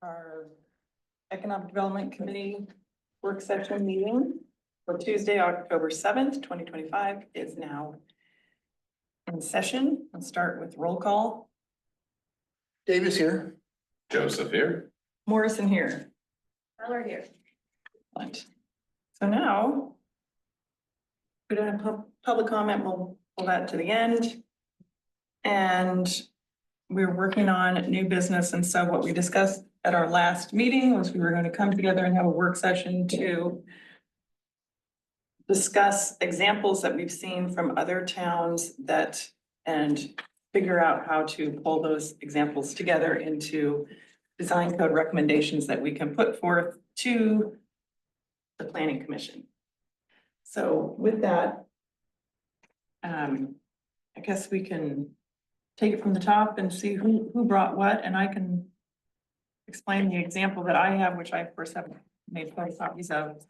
Our Economic Development Committee work session meeting for Tuesday, October 7th, 2025 is now in session. Let's start with roll call. Davis here. Joseph here. Morrison here. Miller here. Right. So now we don't have public comment. We'll pull that to the end. And we're working on new business. And so what we discussed at our last meeting was we were going to come together and have a work session to discuss examples that we've seen from other towns and figure out how to pull those examples together into design code recommendations that we can put forth to the Planning Commission. So with that, I guess we can take it from the top and see who brought what, and I can explain the example that I have, which I of course have made photocopies of,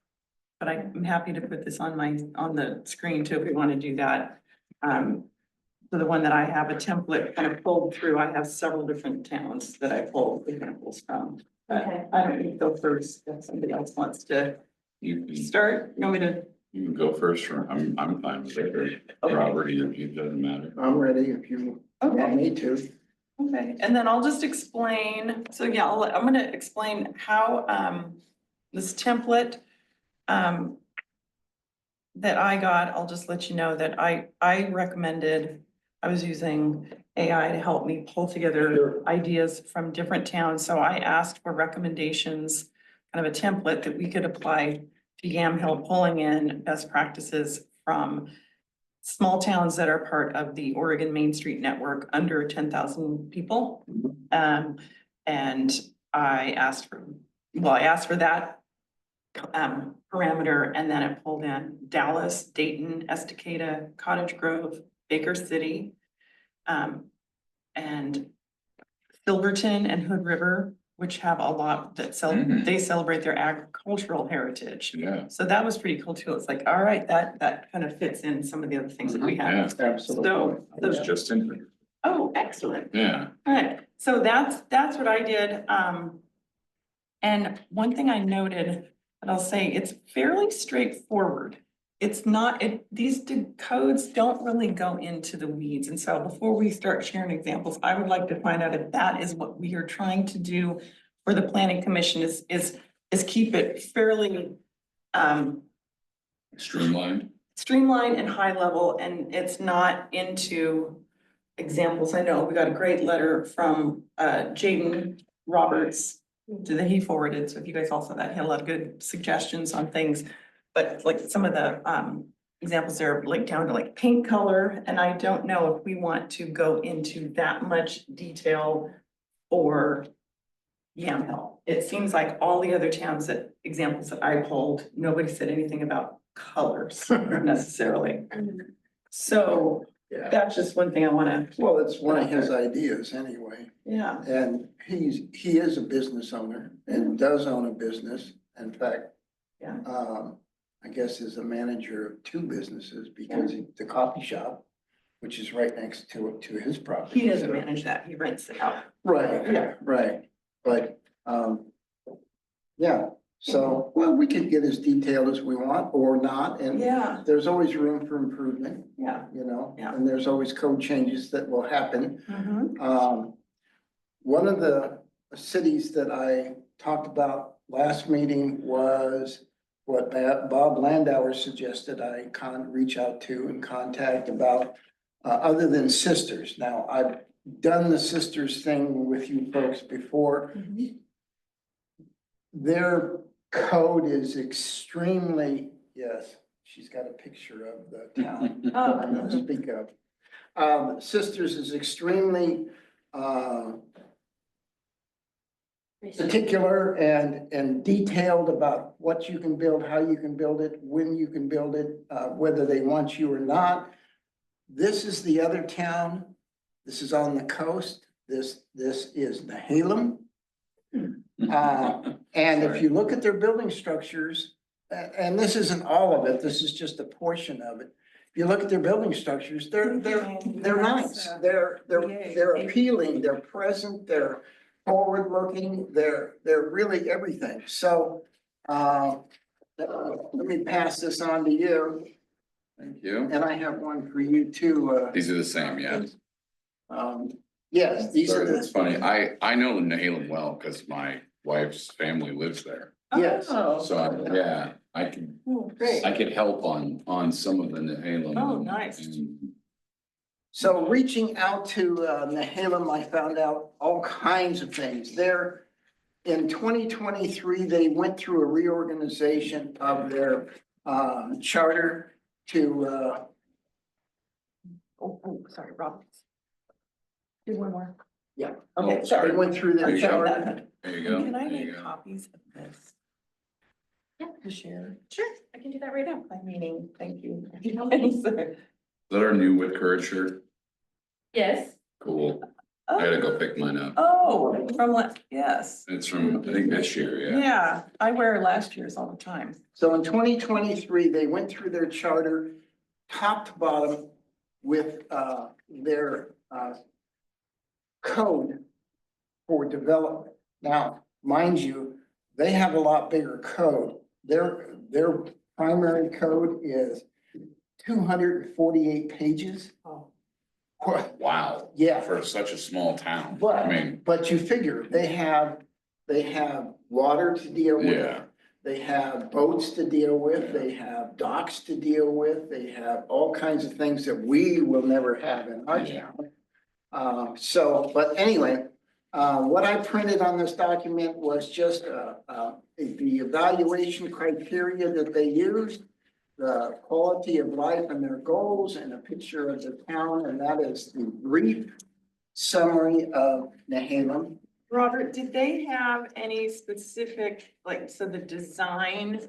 but I'm happy to put this on the screen too, if we want to do that. So the one that I have a template kind of pulled through, I have several different towns that I pulled examples from. But Okay. I don't need to go first if somebody else wants to You can, start. You want me to? you can go first, or I'm fine with it. Okay. Robert, it doesn't matter. I'm ready if you want me to. Okay, and then I'll just explain, so yeah, I'm gonna explain how, this template, that I got, I'll just let you know that I recommended, I was using AI to help me pull together ideas from different towns, so I asked for recommendations, kind of a template that we could apply to Yamhill, pulling in best practices from small towns that are part of the Oregon Main Street Network under 10,000 people. And I asked for that parameter, and then it pulled in Dallas, Dayton, Estacada, Cottage Grove, Baker City, and Silverton and Hood River, which have a lot that they celebrate their agricultural heritage. Yeah. So that was pretty cool too. It's like, all right, that kind of fits in some of the other things that we have. Yeah, Absolutely. So I was just in there. oh, excellent. Yeah. All right, so that's what I did. And one thing I noted, that I'll say, it's fairly straightforward. It's not, these codes don't really go into the weeds. And so before we start sharing examples, I would like to find out if that is what we are trying to do for the Planning Commission is keep it fairly Streamlined. streamlined and high level, and it's not into examples. I know we got a great letter from Jaden Roberts that he forwarded. So if you guys also that, he had a lot of good suggestions on things. But like some of the examples there, like down to like paint color, and I don't know if we want to go into that much detail for Yamhill. It seems like all the other towns examples that I pulled, nobody said anything about colors necessarily. So Yeah. that's just one thing I wanna, Well, it's one of his ideas anyway. yeah. And he is a business owner and does own a business. In fact, Yeah. I guess is a manager of two businesses because the coffee shop, which is right next to his property. He doesn't manage that, he rents it out. Right, Yeah. right. But, yeah, so, well, we could get as detailed as we want or not. And Yeah, there's always room for improvement, yeah. you know, Yeah. and there's always code changes that will happen. Mhm. One of the cities that I talked about last meeting was what Bob Landauer suggested I reach out to and contact about, other than Sisters. Now, I've done the Sisters thing with you folks before. Mhm. Their code is extremely, yes, she's got a picture of the town I'm gonna speak of. Sisters is extremely, particular and detailed about what you can build, how you can build it, when you can build it, whether they want you or not. This is the other town. This is on the coast. This is Nehalem. And if you look at their building structures, and this isn't all of it, this is just a portion of it. If you look at their building structures, they're nice. They're appealing, they're present, forward-looking, they're really everything. So, let me pass this on to you, Thank you. and I have one for you too. These are the same, yeah. Yes, these are Sorry, that's the, funny. I know Nahalem well because my wife's family lives there. yes. Oh, So, yeah, great. I could help on some of the Nahalem. Oh, nice. and- So reaching out to Nehalem, I found out all kinds of things. There, in 2023, they went through a reorganization of their charter to, Oh, sorry, Rob. Do one more. yeah. Okay, They sorry. went through their There you go. charter. There you go. Can I there you make go. copies of this? Yeah. To share, Sure, I can do that right now. my meeting, thank you. Is that our new with courage shirt? Yes. Cool. I gotta go pick mine up. Oh, yes, It's from, I think this year, yeah. yeah, I wear last year's all the time. So in 2023, they went through their charter, top to bottom, with their code for development. Now, mind you, they have a lot bigger code. Their primary code is 248 pages. Oh. Wow. Yeah. For such a small town. I mean, But you figure they have water to deal with. yeah, They have boats to deal with, they have docks to deal with, they have all kinds of things that we will never have in our Yeah. town. But anyway, what I printed on this document was just, the evaluation criteria that they used, the quality of life and their goals, and a picture of the town, and that is the brief summary of Nehalem. Robert, did they have any specific, so the design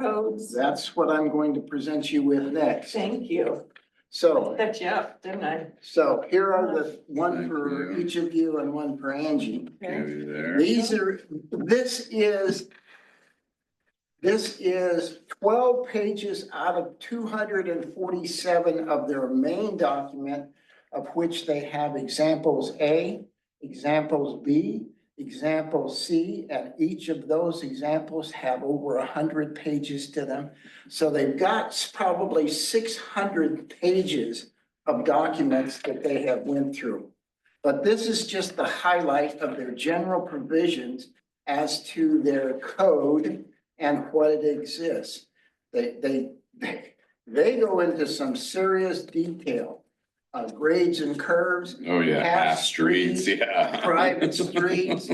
codes? That's what I'm going to present you with next. Thank you. So, Set you up, didn't I? so here are the one Thank for you. each of you and one for Angie. Okay. maybe there. This is 12 pages out of 247 of their main document, of which they have examples A, examples B, example C, and each of those examples have over 100 pages to them. So they've got probably 600 pages of documents that they have went through. But this is just the highlight of their general provisions as to their code and what it exists. They go into some serious detail, grades and curves, Oh, yeah, half half streets, streets, yeah. private streets,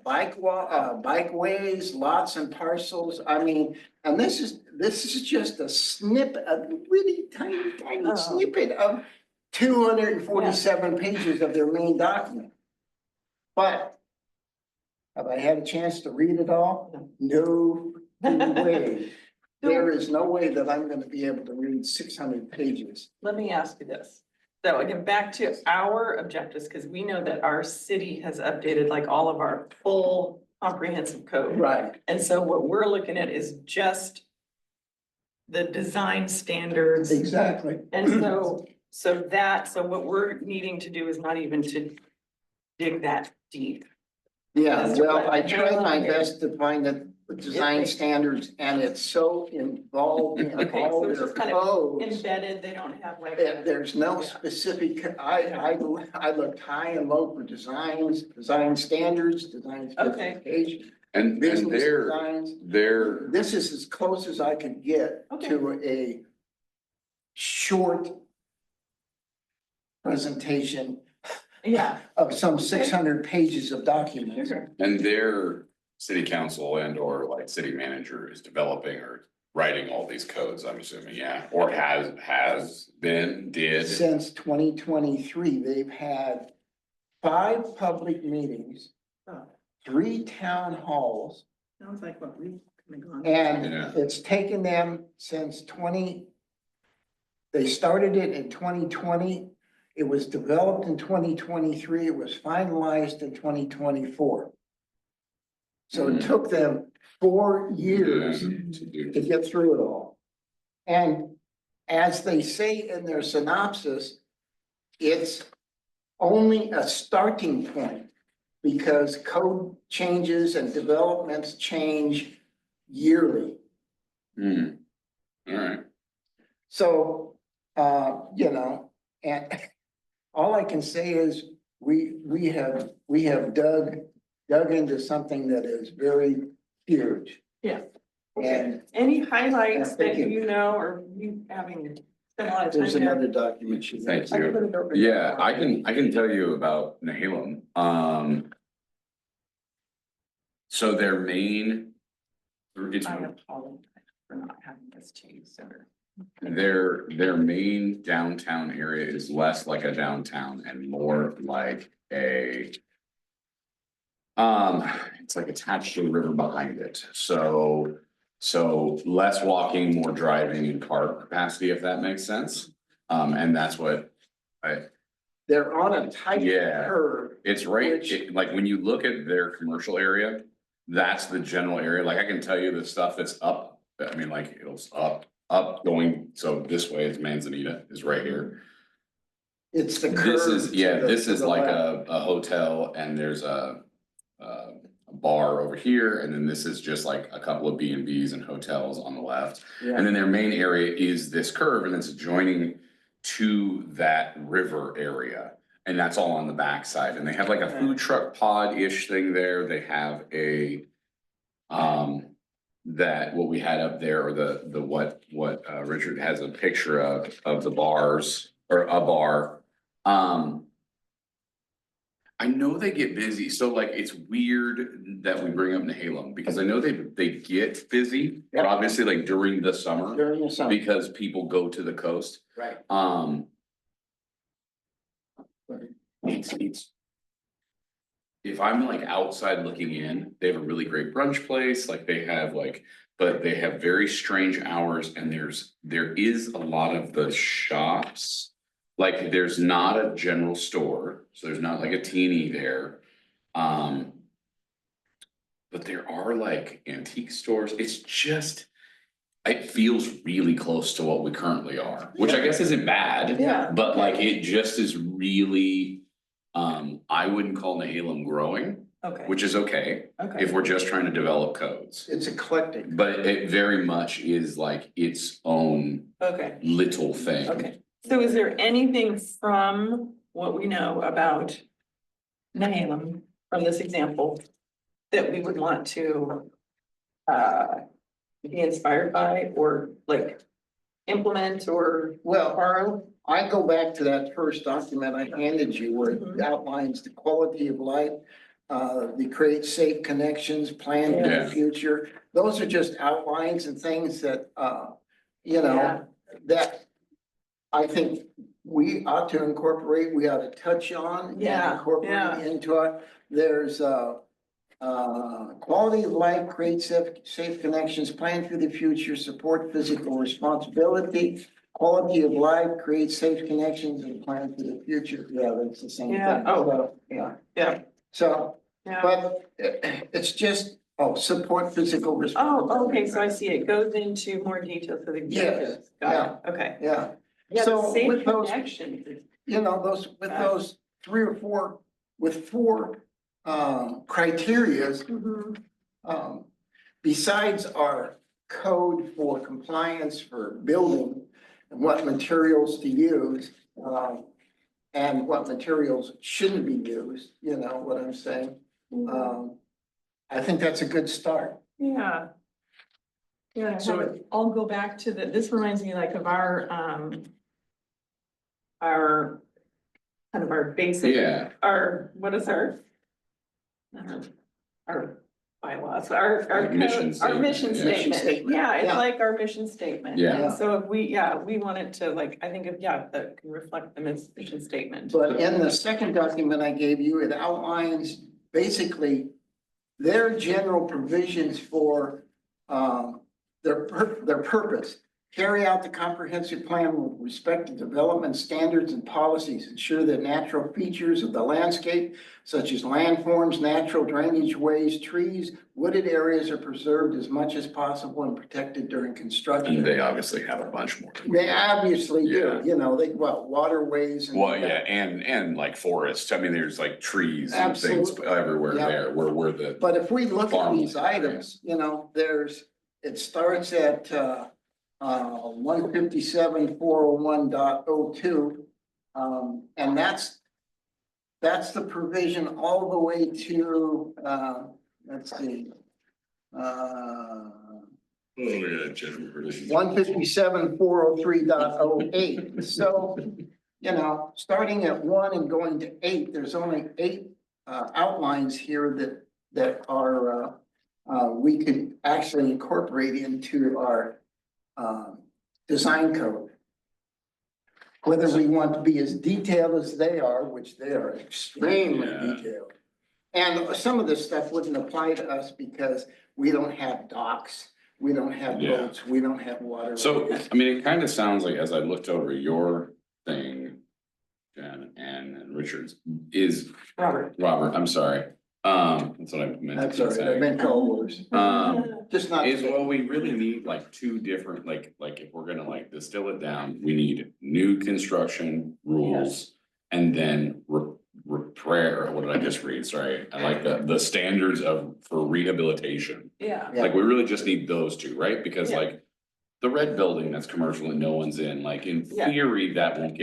bikeways, lots and parcels. And this is just a snippet, a really tiny Oh. snippet of 247 pages of their main document. But have I had a chance to read it all? No way. There is no way that I'm gonna be able to read 600 pages. Let me ask you this. So again, back to our objectives, because we know that our city has updated like all of our full comprehensive code. Right. And so what we're looking at is just the design standards. Exactly. And so what we're needing to do is not even to dig that deep. Yeah, well, I tried my best to find the design standards, and it's so involved in Okay, all so it's their just kind of codes. Embedded, they don't have like. And there's no Yeah. specific, I looked high and low for design standards, design Okay. specification, And business they're, designs. they're, This is as close as I could get to a short presentation Yeah, of some 600 pages of documents. sure. and their city council and or like city manager is developing or writing all these codes, I'm assuming, yeah, or has been, did. Since 2023, they've had 5 public meetings, Oh, 3 town halls, Sounds like what we've kind of gone. and Yeah. it's taken them since they started it in 2020. It was developed in 2023. It was finalized in 2024. So it Mhm. took them 4 years Yeah, to do. to get through it all. And as they say in their synopsis, it's only a starting point because code changes and developments change yearly. Hmm, all right. So, you know, and all I can say is we have dug into something that is very huge. Yeah. And Any highlights Yeah, thank that you. you know, or you having spent a lot of time there's there? another document she. Thank I can you. put it over Yeah, there. I can tell you about Nehalem. So their main, it's I apologize for not having this changed sooner. their main downtown area is less like a downtown and more like a. It's like attached to the river behind it, so less walking, more driving in car capacity, if that makes sense. And that's what They're on a tight Yeah. curve. it's right, Which- like when you look at their commercial area. That's the general area, like I can tell you the stuff that's up, I mean, like it was up going, so this way is Manzanita is right here. It's the curve. This is, yeah, to the- this to is the like left. a hotel and there's a bar over here, and then this is just like a couple of B and Bs and hotels on the left. Yeah. And then their main area is this curve and it's adjoining to that river area. And that's all on the backside. And they have like a food truck pod-ish thing there. They have a that what we had up there, or the what Richard has a picture of the bars or a bar. I know they get busy, so like it's weird that we bring up Nehalem because I know they get busy, but Yep. obviously like during the summer During the summer, because people go to the coast. right. It's if I'm like outside looking in, they have a really great brunch place, like they have like, but they have very strange hours and there is a lot of the shops. Like there's not a general store, so there's not like a T&E there. But there are like antique stores. It's just, it feels really close to what we currently are, which I guess isn't bad. Yeah. But like it just is really, I wouldn't call Nehalem growing, Okay, which is okay okay. if we're just trying to develop codes. It's eclectic. But it very much is like its own Okay, little thing. okay. So is there anything from what we know about Nehalem, from this example, that we would want to be inspired by or like implement or Well, borrow? I go back to that first document I handed you where it Mhm. outlines the quality of life. The create safe connections, plan for Yeah. the future. Those are just outlines and things that, you Yeah. know, that I think we ought to incorporate, we ought to touch on. and Yeah, Incorporate yeah. into it. There's, quality of life, create safe connections, plan for the future, support physical responsibility. Quality of life, create safe connections and plan for the future. Yeah, that's the same thing. Yeah, oh. So, yeah. Yeah. So, Yeah. but it's just, support physical responsibility. Oh, okay, so I see it goes into more detail for the executives. Got it, okay. Yeah, Yeah, So the safe with those- connections. you know, those three or four, with four, criterias, Mhm. besides our code for compliance for building and what materials to use, and what materials shouldn't be used, you know what I'm saying? I think that's a good start. Yeah. Yeah, So- I'll go back to this reminds me like of our kind of our basic. Yeah. What is our bylaws, our Like mission our statement, mission yeah. Mission statement. statement, Yeah, it's yeah. like our mission statement. Yeah. And so if we wanted to like, I think that can reflect the mission statement. But in the second document I gave you, it outlines basically their general provisions for, their purpose. carry out the comprehensive plan with respect to development standards and policies, ensure that natural features of the landscape such as landforms, natural drainage ways, trees, wooded areas are preserved as much as possible and protected during And construction. they obviously have a bunch more. They obviously Yeah. do, you know, waterways and. Well, yeah, and like forests, I mean, there's like trees and things Absolutely. everywhere Yeah. there, where the. But if we look at these Farmland, items, you know, it starts at, 157.401.02. And that's the provision all the way to, let's see. Oh, yeah, general provisions. 157.403.08. So, you know, starting at 1 and going to 8, there's only 8 outlines here that are we could actually incorporate into our design code. Whether we want to be as detailed as they are, which they are extremely Yeah. detailed. And some of this stuff wouldn't apply to us because we don't have docks, we don't have Yeah. boats, we don't have water. So, I mean, it kind of sounds like, as I looked over your thing, Jen and Richards, is Robert. Robert, I'm sorry. That's what I meant That's to all right, I've say. been called worse, just not. Is, well, we really need like two different, like if we're gonna like distill it down, we need new construction rules. And then repair, what did I just read? Sorry, I like the standards for rehabilitation. Yeah, Yeah. Like, we really just need those two, right? Because Yeah. like the red building that's commercial and no one's in, like in Yeah. theory, that won't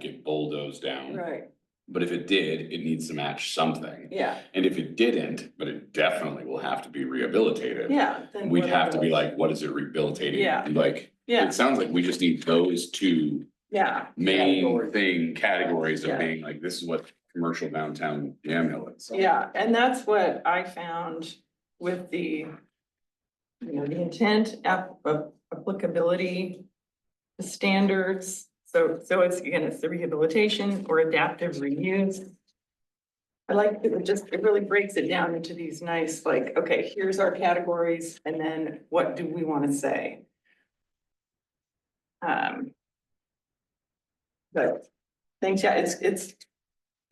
get bulldozed down. right, But if it did, it needs to match something. yeah, And if it didn't, but it definitely will have to be rehabilitated. yeah. then We'd what have are to be those? like, what is it rehabilitating? Yeah. Like, Yeah, it sounds like we just need those two yeah, main categories Yeah. of being like, this is what commercial downtown Yamhill is. yeah, and that's what I found with the. You know, the intent, applicability, the standards, so it's, again, it's the rehabilitation or adaptive reuse. I like that it really breaks it down into these nice, like, okay, here's our categories, and then what do we want to say? But thanks, yeah,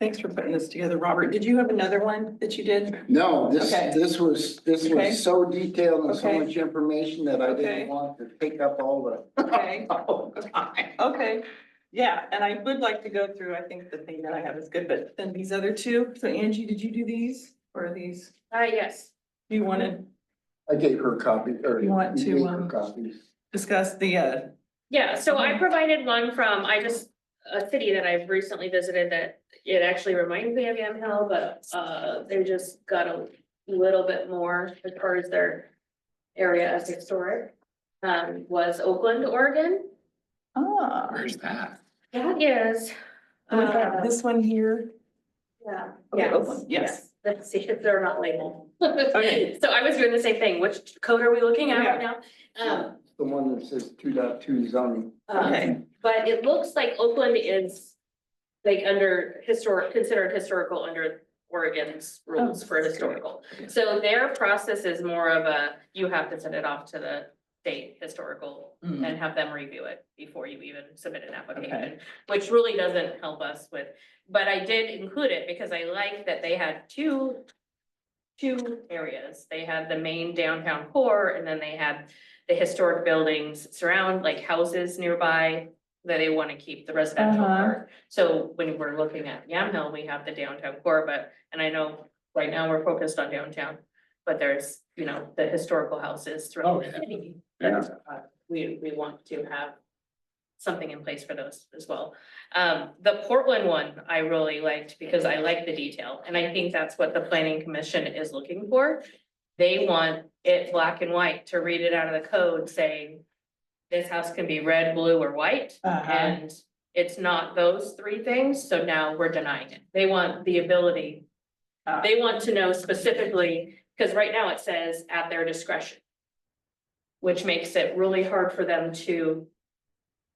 thanks for putting this together, Robert. Did you have another one that you did? No, Okay. this was Okay. so detailed and so Okay. much information that I Okay. didn't want to take up all the. Okay. all the time. Okay, yeah, and I would like to go through, I think the thing that I have is good, but then these other two, so Angie, did you do these, or are these, Yes. do you wanna I gave her a copy, or You want you to, gave her um, copies. discuss the, Yeah, so I provided one from, a city that I've recently visited that it actually reminds me of Yamhill, but, they just got a little bit more as far as their area as historic. Was Oakland, Oregon. Where's that? That is. this one here? Yeah. Okay, Yes, Oakland, yes. Let's see if they're not labeled. Okay. So I was doing the same thing. Which code are we looking at right now? The one that says 2.2 zoning. Okay. But it looks like Oakland is like considered historical under Oregon's rules for historical. So their process is more of you have to send it off to the state historical Mm. and have them review it before you even submit an application, Okay. which really doesn't help us with, but I did include it because I like that they had two areas. They had the main downtown core and then they had the historic buildings surround, like houses nearby that they want to keep the residential Uh-huh. part. So when we're looking at Yamhill, we have the downtown core, and I know right now we're focused on downtown, but there's, the historical houses throughout the city. Yeah. that, we want to have something in place for those as well. The Portland one I really liked because I like the detail, and I think that's what the planning commission is looking for. They want it black and white to read it out of the code saying this house can be red, blue, or white, Uh-huh. and it's not those three things, so now we're denying it. They want the ability, they want to know specifically, because right now it says at their discretion. Which makes it really hard for them to,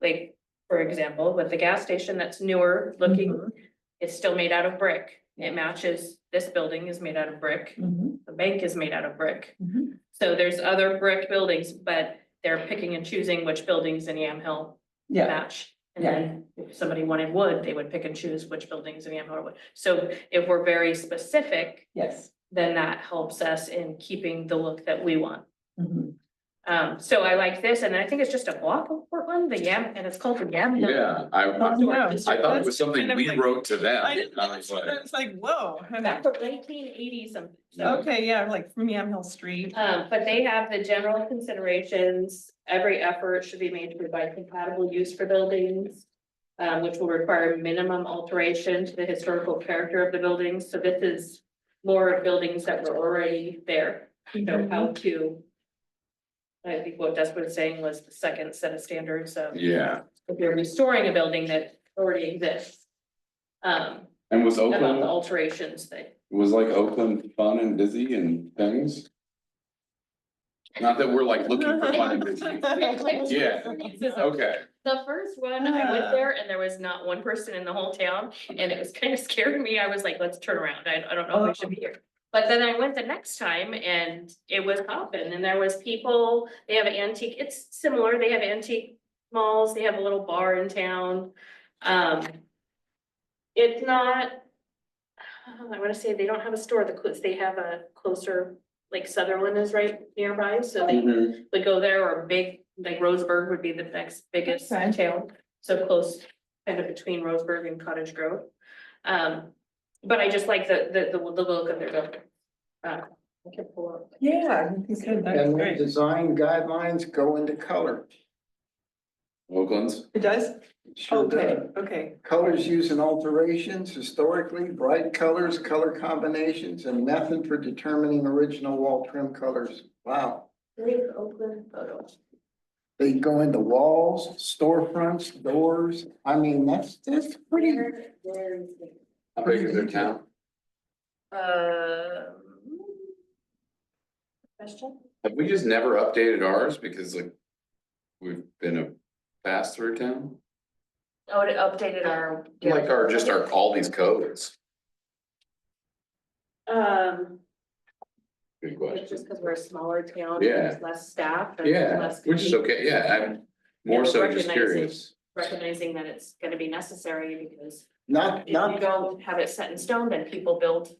like, for example, with the gas station that's newer looking, Mhm. it's still made out of brick. It matches, this building is made out of brick, Mhm. the bank is made out of brick. Mhm. So there's other brick buildings, but they're picking and choosing which buildings in Yamhill Yeah, match. And Yeah. then if somebody wanted wood, they would pick and choose which buildings in Yamhill are wood. So if we're very specific, yes. then that helps us in keeping the look that we want. Mhm. So I like this, and I think it's just a block of Portland, and it's called the Yamhill. Yeah, I Oh, thought it was something Kind of we like- wrote to them. I I was like, was like, whoa. Back from 1980 something. So, Okay, yeah, like from Yamhill Street. but they have the general considerations, every effort should be made to provide compatible use for buildings. Which will require minimum alteration to the historical character of the buildings, so this is more of buildings that were already there, you know, how to. I think what Desmond was saying was the second set of standards of yeah, if you're restoring a building that already exists. and was About the Oakland, alterations that, was like Oakland fun and busy and things? Not that we're like looking for fun and busy. Yeah, okay. the first one, I went there and there was not one person in the whole town, and it was kind of scaring me, I was like, let's turn around, I don't know if we should be here. But then I went the next time and it was popping, and there was people, they have antique, it's similar, they have antique malls, they have a little bar in town. It's not, I wanna say they don't have a store, they have a closer, like Sutherland is right nearby, so they Mhm. would go there, or big, like Roseburg would be the next biggest Okay. town, so close, kind of between Roseburg and Cottage Grove. But I just like the look of their building. I can pull up. Yeah, you could, that's And the great. design guidelines go into color. Oakland's, It does? Sure Okay, does. okay. Colors used in alterations, historically, bright colors, color combinations, and method for determining original wall trim colors. Wow. Great Oakland photo. They go into walls, storefronts, doors. I mean, that's pretty. Where is it? how big is their town? Question? Have we just never updated ours because like we've been a pass through town? Oh, it updated our. Like our all these codes. Good It's question. just because we're a smaller town, Yeah. there's less staff. and Yeah, less which is people okay. Yeah, I'm more Yeah, so just recognizing- curious. Recognizing that it's gonna be necessary, because Not, if you not, don't have it set in stone, then people build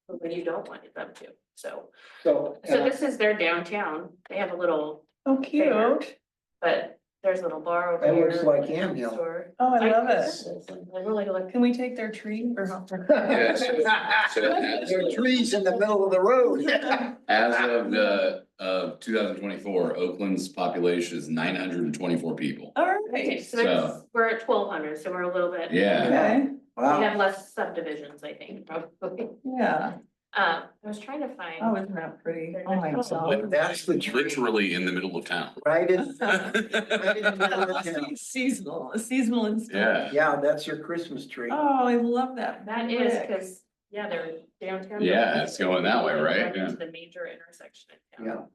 when you don't want them to, so. so, So this is their downtown, they have a little, Oh, cute. but there's a little bar over That here. looks like Yamhill. store. Oh, I love it. I really like. Can we take their tree or not? Yeah, so there are trees in the middle of the road. as of the 2024, Oakland's population is 924 people. All Okay, right. so that's, we're at 1,200, so we're a little bit. Yeah, Okay, We Wow. have less subdivisions, I think, probably. yeah. I was trying to find. Oh, isn't that pretty? Oh, my God. That's the tree, literally in the middle of town. right in, right in the middle of town. Seasonal and stuff. Yeah, Yeah, that's your Christmas tree. Oh, I love that. That is, brick. because, yeah, they're downtown. Yeah, it's going that way, right? Right into Yeah. the major intersection in Yeah. town.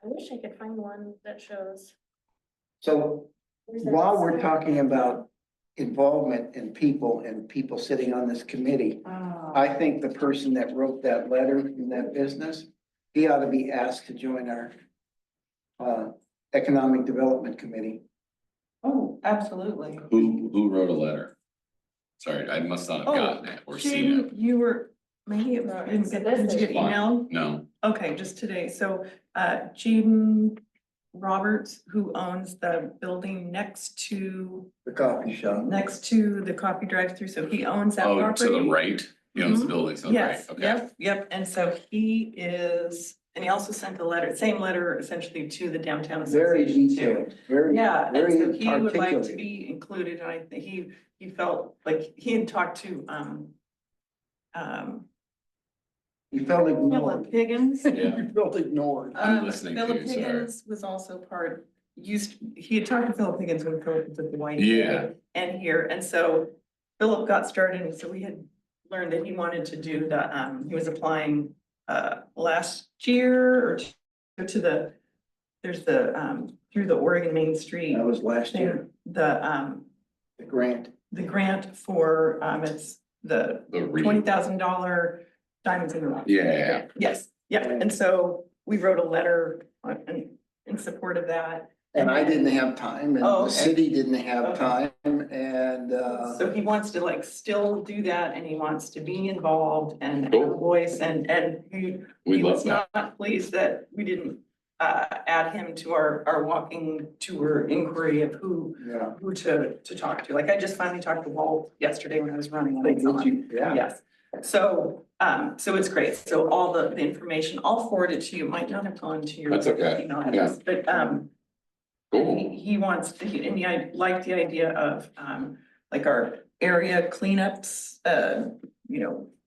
I wish I could find one that shows. So where's that? while we're talking about involvement in people and people sitting on this committee, Oh. I think the person that wrote that letter in that business, he ought to be asked to join our Economic Development Committee. Oh, absolutely. Who wrote a letter? Sorry, I must not have Oh, gotten it or seen it. Jane, you were, maybe it Right, didn't so get, this did you is get fine. emailed? No, Okay, just today. So, Jaden Roberts, who owns the building next to The coffee shop. the coffee drive-through, so he owns that oh, property. to the right, he owns the Mhm. building, to the right, Yes, okay. yep, and so he is, and he also sent a letter, same letter essentially to the downtown Very association too. detailed, very, Yeah, and very so he would like to articulate. be included, and I think he felt like he had talked to, You felt ignored. Philip Higgins. Yeah. You felt ignored. I'm listening to Philip you, sorry. Higgins was also he had talked to Philip Higgins when Philip was at the YMCA. Yeah. And here, and so Philip got started, and so we had learned that he wanted to do he was applying, last year or there's through the Oregon Main Street. That was last year, thing, the grant. the grant for, it's the The re, $20,000 Diamonds in the Rough. yeah, Yes, yeah, and so we wrote a letter in support of that. And I didn't have time and Oh, the okay. city didn't have Okay. time and, So he wants to like still do that and he wants to be involved and have a Cool. voice and We he love was that. not pleased that we didn't add him to our walking tour inquiry of who yeah. to talk to. Like I just finally talked to Walt yesterday when I was running. And I saw Did him. you? Yeah. Yes, so it's great. So all the information, I'll forward it to you. It might not have gone to your That's okay. email address, but Cool. he wants to, and I like the idea of, like our area cleanups,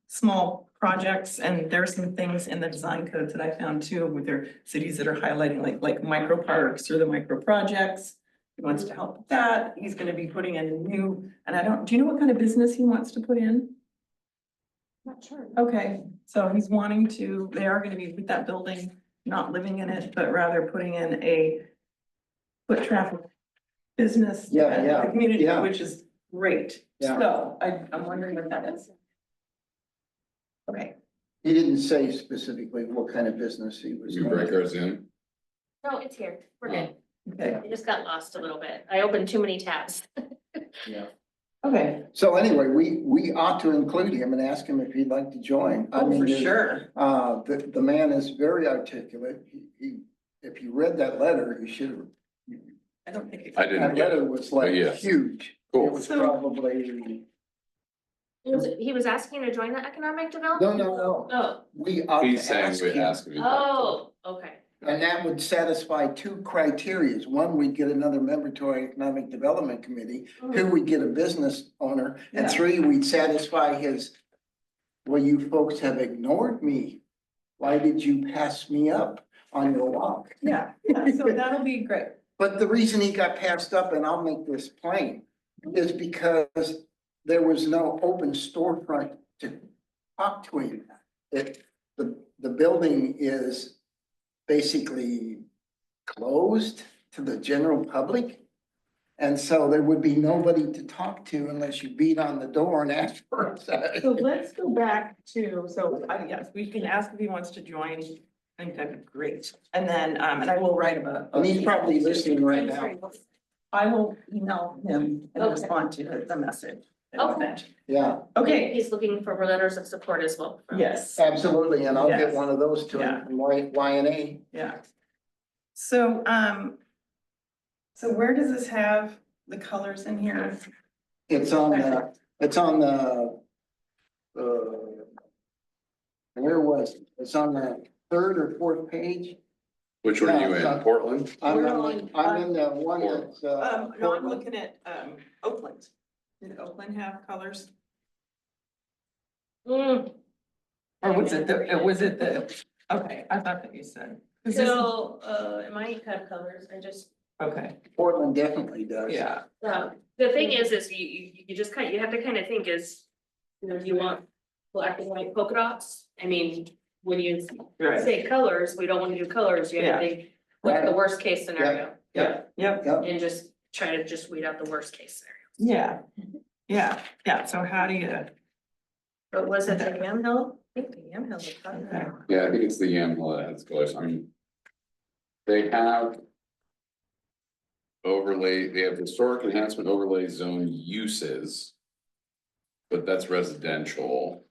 small projects. And there's some things in the design codes that I found too, with their cities that are highlighting like micro parks or the micro projects. He wants to help with that. He's gonna be putting in a new, and do you know what kind of business he wants to put in? Not sure. Okay, so he's wanting to, they are gonna be with that building, not living in it, but rather putting in a foot traffic business. Yeah, yeah, Community, yeah. which is great. Yeah. So I'm wondering what that is. Okay, He didn't say specifically what kind of business he was. We break ours in. No, it's here. We're good. okay, I just got lost a little bit. I opened too many tabs. Yeah. okay. So anyway, we ought to include him and ask him if he'd like to join. I Oh, mean, for there's- sure. The man is very articulate. If you read that letter, you should have. I don't think. I didn't That get it. letter was like yeah. huge. Cool. It was So- probably, He was asking to join the economic development? no. Oh, We ought to He's saying ask we him. ask him. oh, okay. And that would satisfy two criterias. One, we'd get another member to our economic development committee. Two, we'd get a business owner. And Yeah. three, we'd satisfy his, well, you folks have ignored me. Why did you pass me up on your walk? Yeah, so that'll be great. But the reason he got passed up, and I'll make this plain, is because there was no open storefront to talk to him. The building is basically closed to the general public. And so there would be nobody to talk to unless you beat on the door and ask for it. So let's go back to, yes, we can ask if he wants to join. I think that'd be great. And then, and I will write him a. And he's probably listening right now. I will email him and Okay. respond to the message. that he Okay. sent. Yeah, Okay, He's looking for letters of support as well. yes, absolutely. And I'll get Yes. one of those to him, from YNA. yeah. So, so where does this have the colors in here? It's on the, where was it? It's on the third or fourth page. Which one are you Yeah, in? so- Portland? I'm We're in the one that's, No, I'm Portland. looking at, Oakland. Did Oakland have colors? Mm, Or was it okay, I thought that you said. 'Cause this- so, it might have colors. I just, Okay, Portland definitely does. yeah, the thing is you just you have to kind of think is, do you want black and white polka dots? I mean, when you right, say colors, we don't want to do colors. You have to think, what's the worst case scenario? yeah, yep, Yep. And just try to just weed out the worst case scenario. yeah, so how do you? But was it the Yamhill? I think the Yamhill was probably Okay. that. Yeah, I think it's the Yamhill that has colors. I mean. They have. They have historic enhancement overlay zone uses. But that's residential.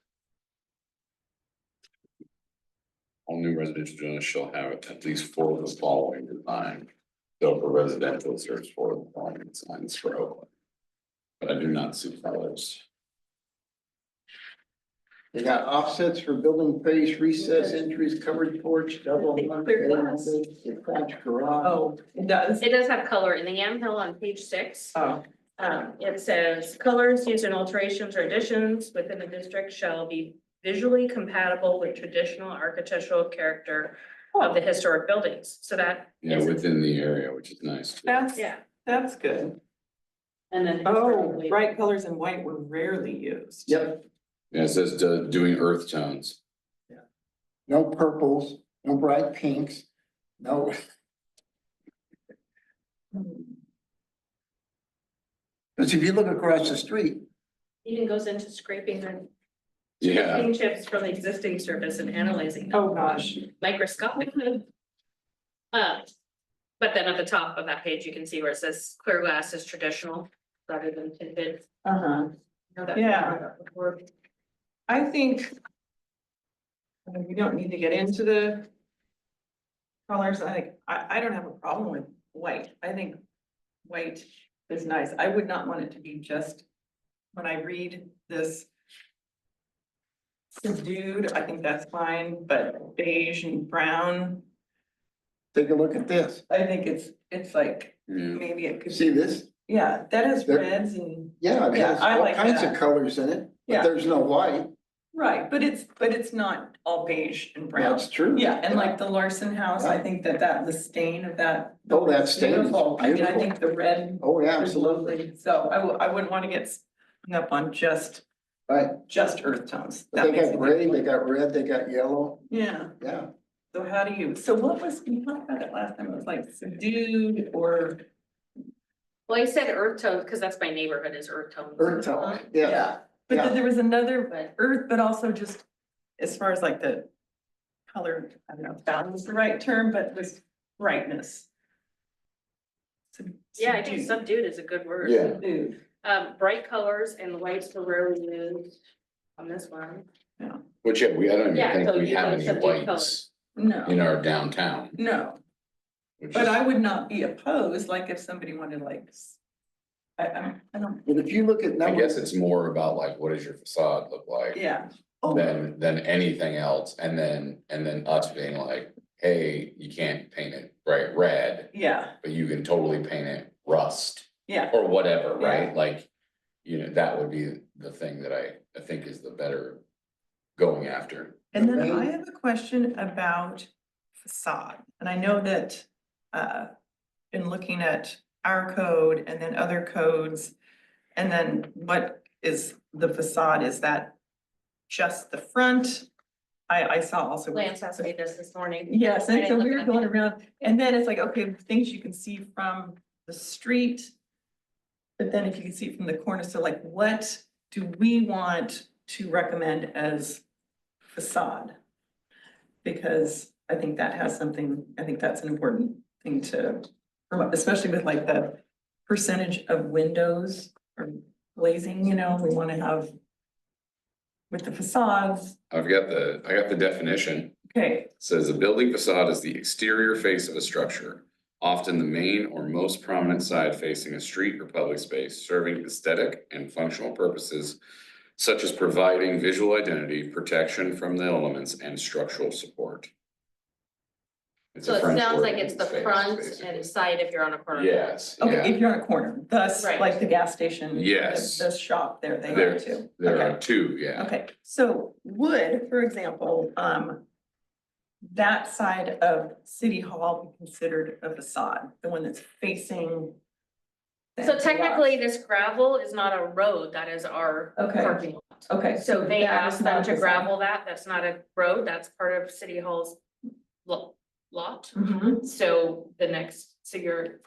All new residential units shall have at least 4 of the following design. So for residential, search for the following designs for Oakland. But I do not see colors. They got offsets for building face, recess, entries, covered porch, double. Clear glass. Detached garage. Oh, it does? It does have color in the Yamhill on page 6. Oh, It says colors used in alterations or additions within the district shall be visually compatible with traditional architectural character of the historic buildings. So that Yeah, is, within the area, which is nice. too. yeah. that's good. And then. Oh, historically- bright colors and white were rarely used. Yep, Yeah, it says doing earth tones. no purples, no bright pinks, no. Because if you look across the street, Even goes into scraping the Yeah, scraping chips from the existing surface and analyzing them Oh, gosh, microscopically. Uh, But then at the top of that page, you can see where it says clear glass is traditional rather than tinted. Uh-huh. Know that Yeah. before. I think we don't need to get into the colors. I don't have a problem with white. I think white is nice. I would not want it to be just, when I read this subdued, I think that's fine, but beige and brown, Take a look at this. I think it's like, Yeah. maybe it could, See this? yeah, that has There- reds and, Yeah, it Yeah, has I all like kinds of that. colors in it, but Yeah. there's no white. right, but it's not all beige and brown. That's true. Yeah, and like the Larson house, I think the stain of that. Oh, that stain is Beautiful. I mean, I beautiful. think the red Oh, yeah, is absolutely. lovely, so I wouldn't want to get hung up on just Right. earth tones. But That they makes got a gray, difference. they got red, they got yellow. Yeah, Yeah. so how do you, so what was, we talked about it last time, it was like subdued or, Well, I said earth tones, because that's my neighborhood is earth tones. Earth tone, yeah. yeah. But Yeah. then there was another But earth, but also just as far as like the color, I don't know if that was the right term, but this brightness. yeah, I think Subdued. subdued is a good word. Yeah. Subdued. Bright colors and whites were rarely used on this one. Which, yeah, I don't Yeah, even so think we you have want any subdued whites No, in our downtown. no, which but is- I would not be opposed, like if somebody wanted like, I don't, But if you look at I numbers, guess it's more about like, what does your facade look like? yeah. Oh, Than anything else, and then us being like, hey, you can't paint it bright red, yeah, but you can totally paint it rust. yeah, Or whatever, right? Yeah. Like, that would be the thing that I think is the better going after. and then I have a question about facade, and I know that, in looking at our code and then other codes, and then what is the facade, is that just the front? I saw also. Lance asked me this morning. Yes, I and didn't so look we it were up going yet. around, and then it's like, okay, things you can see from the street. But then if you can see it from the corner, so like, what do we want to recommend as facade? Because I think that has something, I think that's an important thing to, especially with like the percentage of windows or glazing, we want to have with the facades, I got the definition. okay, It says a building facade is the exterior face of a structure, often the main or most prominent side facing a street or public space, serving aesthetic and functional purposes such as providing visual identity, protection from the elements, and structural support. It's So a it French sounds word like for it's the face, front basically. and side if you're on a corner. Yes, okay, yeah, if you're on a corner, thus Right. like the gas station. Yes. The shop there, they there, have too. there Okay. are two, yeah. Okay, so would, for example, that side of City Hall be considered a facade, the one that's facing? So technically, this gravel is not a road, that is our Okay. parking lot. Okay. So they that is asked not them a to facade. gravel that, that's not a road, that's part of City Hall's lot. Mhm. So the next, so you're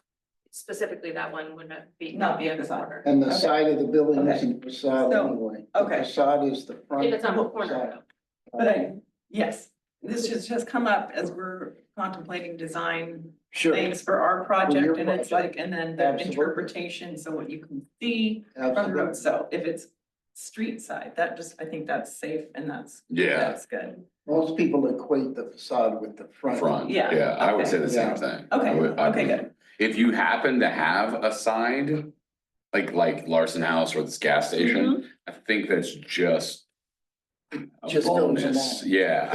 specifically that one would not be a on the facade. corner. and the Okay. side of the building Okay. isn't facade So, anyway. okay. The facade is the front. If it's on the corner. facade. But yes, this just come up as we're contemplating design Sure, things for our project, your and it's project. like, and then the Absolutely. interpretation, so what you can see from the absolutely. road, so if it's street side, that just, I think that's safe and that's good. Most people equate the facade with the front. Front, Yeah, yeah, I would okay. say the same Yeah. thing. Okay, I would- okay, good. If you happen to have a side, like Larson House or this gas station, Mm-hmm. I think that's just a Just goes bonus. along. Yeah,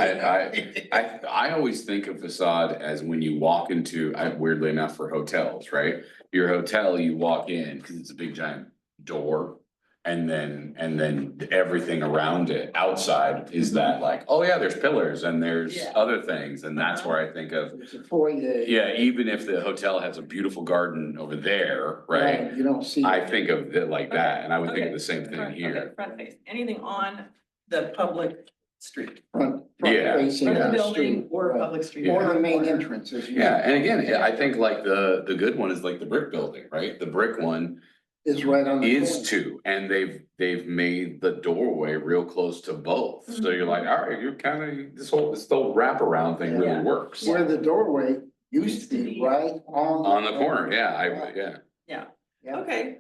I always think of facade as when you walk into, weirdly enough for hotels, right? Your hotel, you walk in, cause it's a big giant door. And then everything around it outside is that like, oh yeah, there's pillars and there's Yeah. other things, and that's where I think of. There's a foyer. Yeah, even if the hotel has a beautiful garden over there, right? You don't see. I think of it like that, and I would think Okay. of the same thing Front- here. okay, front face, anything on the public street, Front Yeah. facing front of the the building street. or right. public street. Or the main entrance is. Yeah, and again, I think like the good one is like the brick building, right? The brick one Is right on the is corner. two, and they've made the doorway real close to both. So you're like, all right, you're kind of, this whole wraparound thing Yeah. really works. Where the doorway Used to be right on. On the corner, yeah, Yeah, Yeah, okay.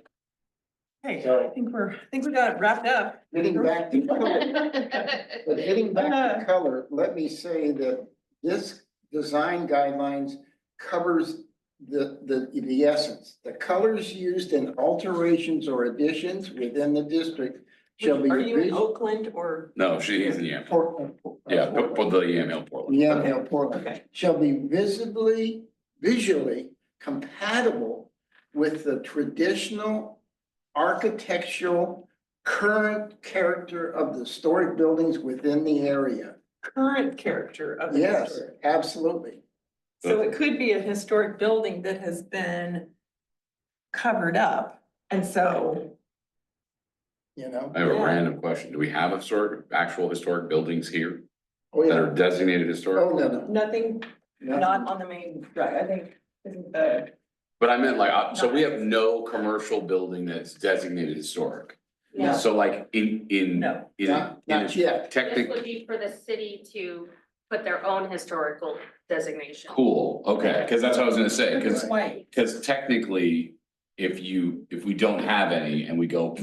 Hey, So- I think we got it wrapped up. getting back to color, but getting back to color, let me say that this design guidelines covers the essence. The colors used in alterations or additions within the district shall be. Are you in Oakland or? No, she's in Yamhill. Yeah, Portland. for the Yamhill Portland. Yamhill, Portland, Okay, shall be visually compatible with the traditional architectural current character of the historic buildings within the area. current character of the Yes, historic. absolutely. So it could be a historic building that has been covered up, and so, You know, I have a Yeah. random question. Do we have actual historic buildings here oh, that are yeah, designated historic? oh, no, nothing, no. not on the main, right, I think, isn't the, But I meant like, so we have no commercial building that's designated historic. Yeah. So like in. no. Not yet. This Technically, would be for the city to put their own historical designation. cool, okay, cause that's what I was gonna say, It's cause, white. cause technically. If we don't have any and we go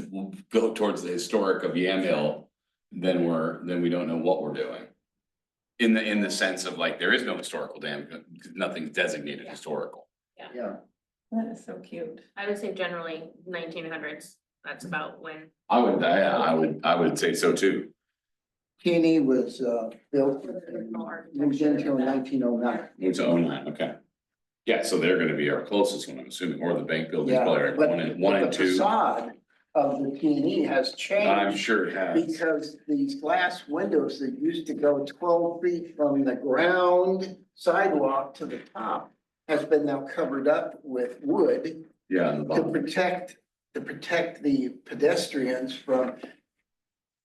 towards the historic of Yamhill, then we don't know what we're doing. In the sense of like, there is no historical nothing's designated Yeah. historical. Yeah, That is so cute. I would say generally 1900s, that's about when. I would say so too. T&E was built, moved into in 1909. It's 09, okay. Yeah, so they're gonna be our closest one, I'm assuming, or the bank building's Yeah, probably but one and the two. facade of the T&E has I'm changed sure it has. because these glass windows that used to go 12 feet from the ground sidewalk to the top has been now covered up with wood Yeah, on the to bottom. protect the pedestrians from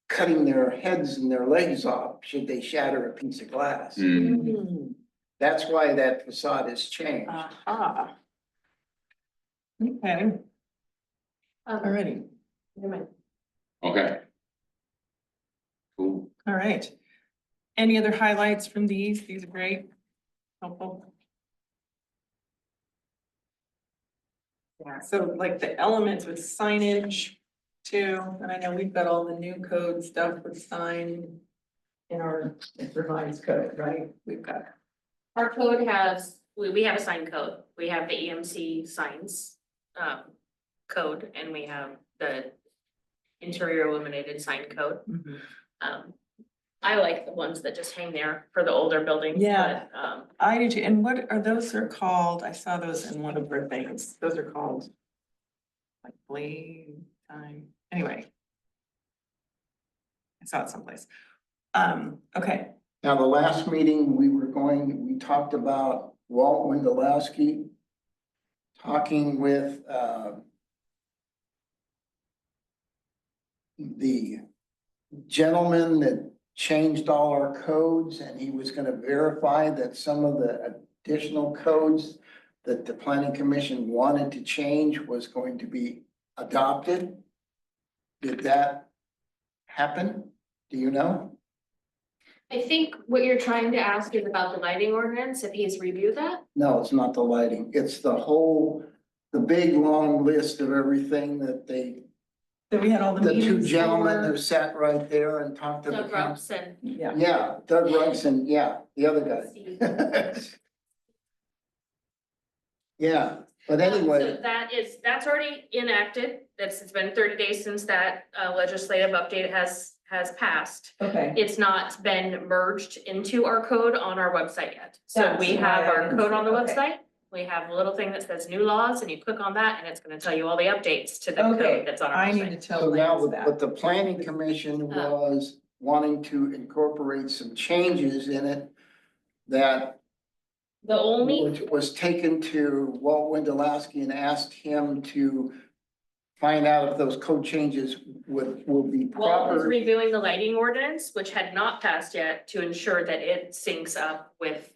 cutting their heads and their legs off should they shatter a piece of glass. Mm, That's why that facade has changed. Aha. Okay, alrighty, okay. Cool. all right. Any other highlights from these? These are great, helpful. Yeah, so like the elements with signage too, and I know we've got all the new code stuff with sign in our revised code, right? We've got, Our code has, we have a sign code, we have the EMC signs, code, and we have the interior illuminated sign code. I like the ones that just hang there for the older buildings. Yeah. But, I do too, and what are those are called? I saw those in one of our things, those are called like blade time, anyway. I saw it someplace. Okay, Now, the last meeting, we talked about Walt Wendelowski talking with, the gentleman that changed all our codes, and he was gonna verify that some of the additional codes that the planning commission wanted to change was going to be adopted. Did that happen? Do you know? I think what you're trying to ask is about the lighting ordinance, if he's reviewed that. No, it's not the lighting. It's the big, long list of everything that so we had all the the two meetings gentlemen for- who sat right there and talked to the Doug council. Robson. Yeah, Yeah, Doug Rugson, yeah, the other guy. Steve. Yeah, but So anyway, that's already enacted, it's been 30 days since that legislative update has passed. okay, It's not been merged into our code on our website yet. So That's we have why I our didn't code on the see it. Okay. website. We have a little thing that says new laws and you click on that and it's gonna tell you all the updates to the okay, code that's on our I need to website. tell so now, Lance that. but the planning commission was wanting to incorporate some changes in it that The only, which was taken to Walt Wendelowski and asked him to find out if those code changes will be Walt was proper. reviewing the lighting ordinance, which had not passed yet, to ensure that it syncs up with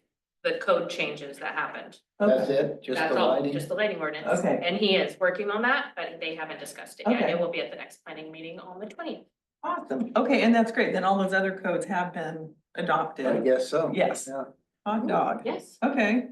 the code changes that happened. That's it, just That's the all, lighting? just the lighting ordinance. Okay. And he is working on that, but they haven't discussed it yet. Okay. It will be at the next planning meeting on the 20th. Awesome, okay, and that's great, then all those other codes have been I adopted. guess so. Yes. Yeah. Hot dog, Yes. okay.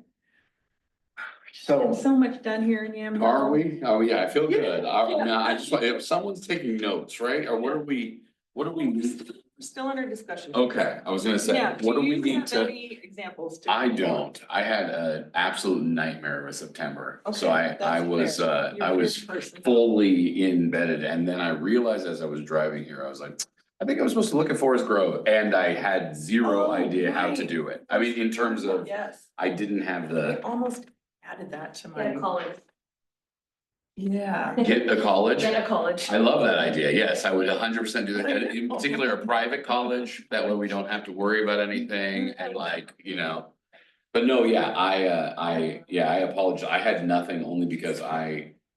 So, So much done here in Yamhill. Are we? Oh, yeah, I feel good. Yeah. No, I just, if someone's taking notes, right? Or what do we need? We're still under discussion. Okay, I was gonna say, Yeah, what do we you need have to? any examples? to- I don't. I had an absolute nightmare with September. So Okay, I that's was, fair. You're I a was good person. fully embedded. And then I realized as I was driving here, I was like, I think I'm supposed to look at Forest Grove. And I had zero Oh, idea how to right. do it. I mean, in terms of, Yes, I didn't have I the, almost added that to Get a my, college, yeah. get a college. get a college. I love that idea. Yes, I would 100% do that. And in particular, a private college, that way we don't have to worry about anything and like, you know. But no, yeah, I apologize. I had nothing only because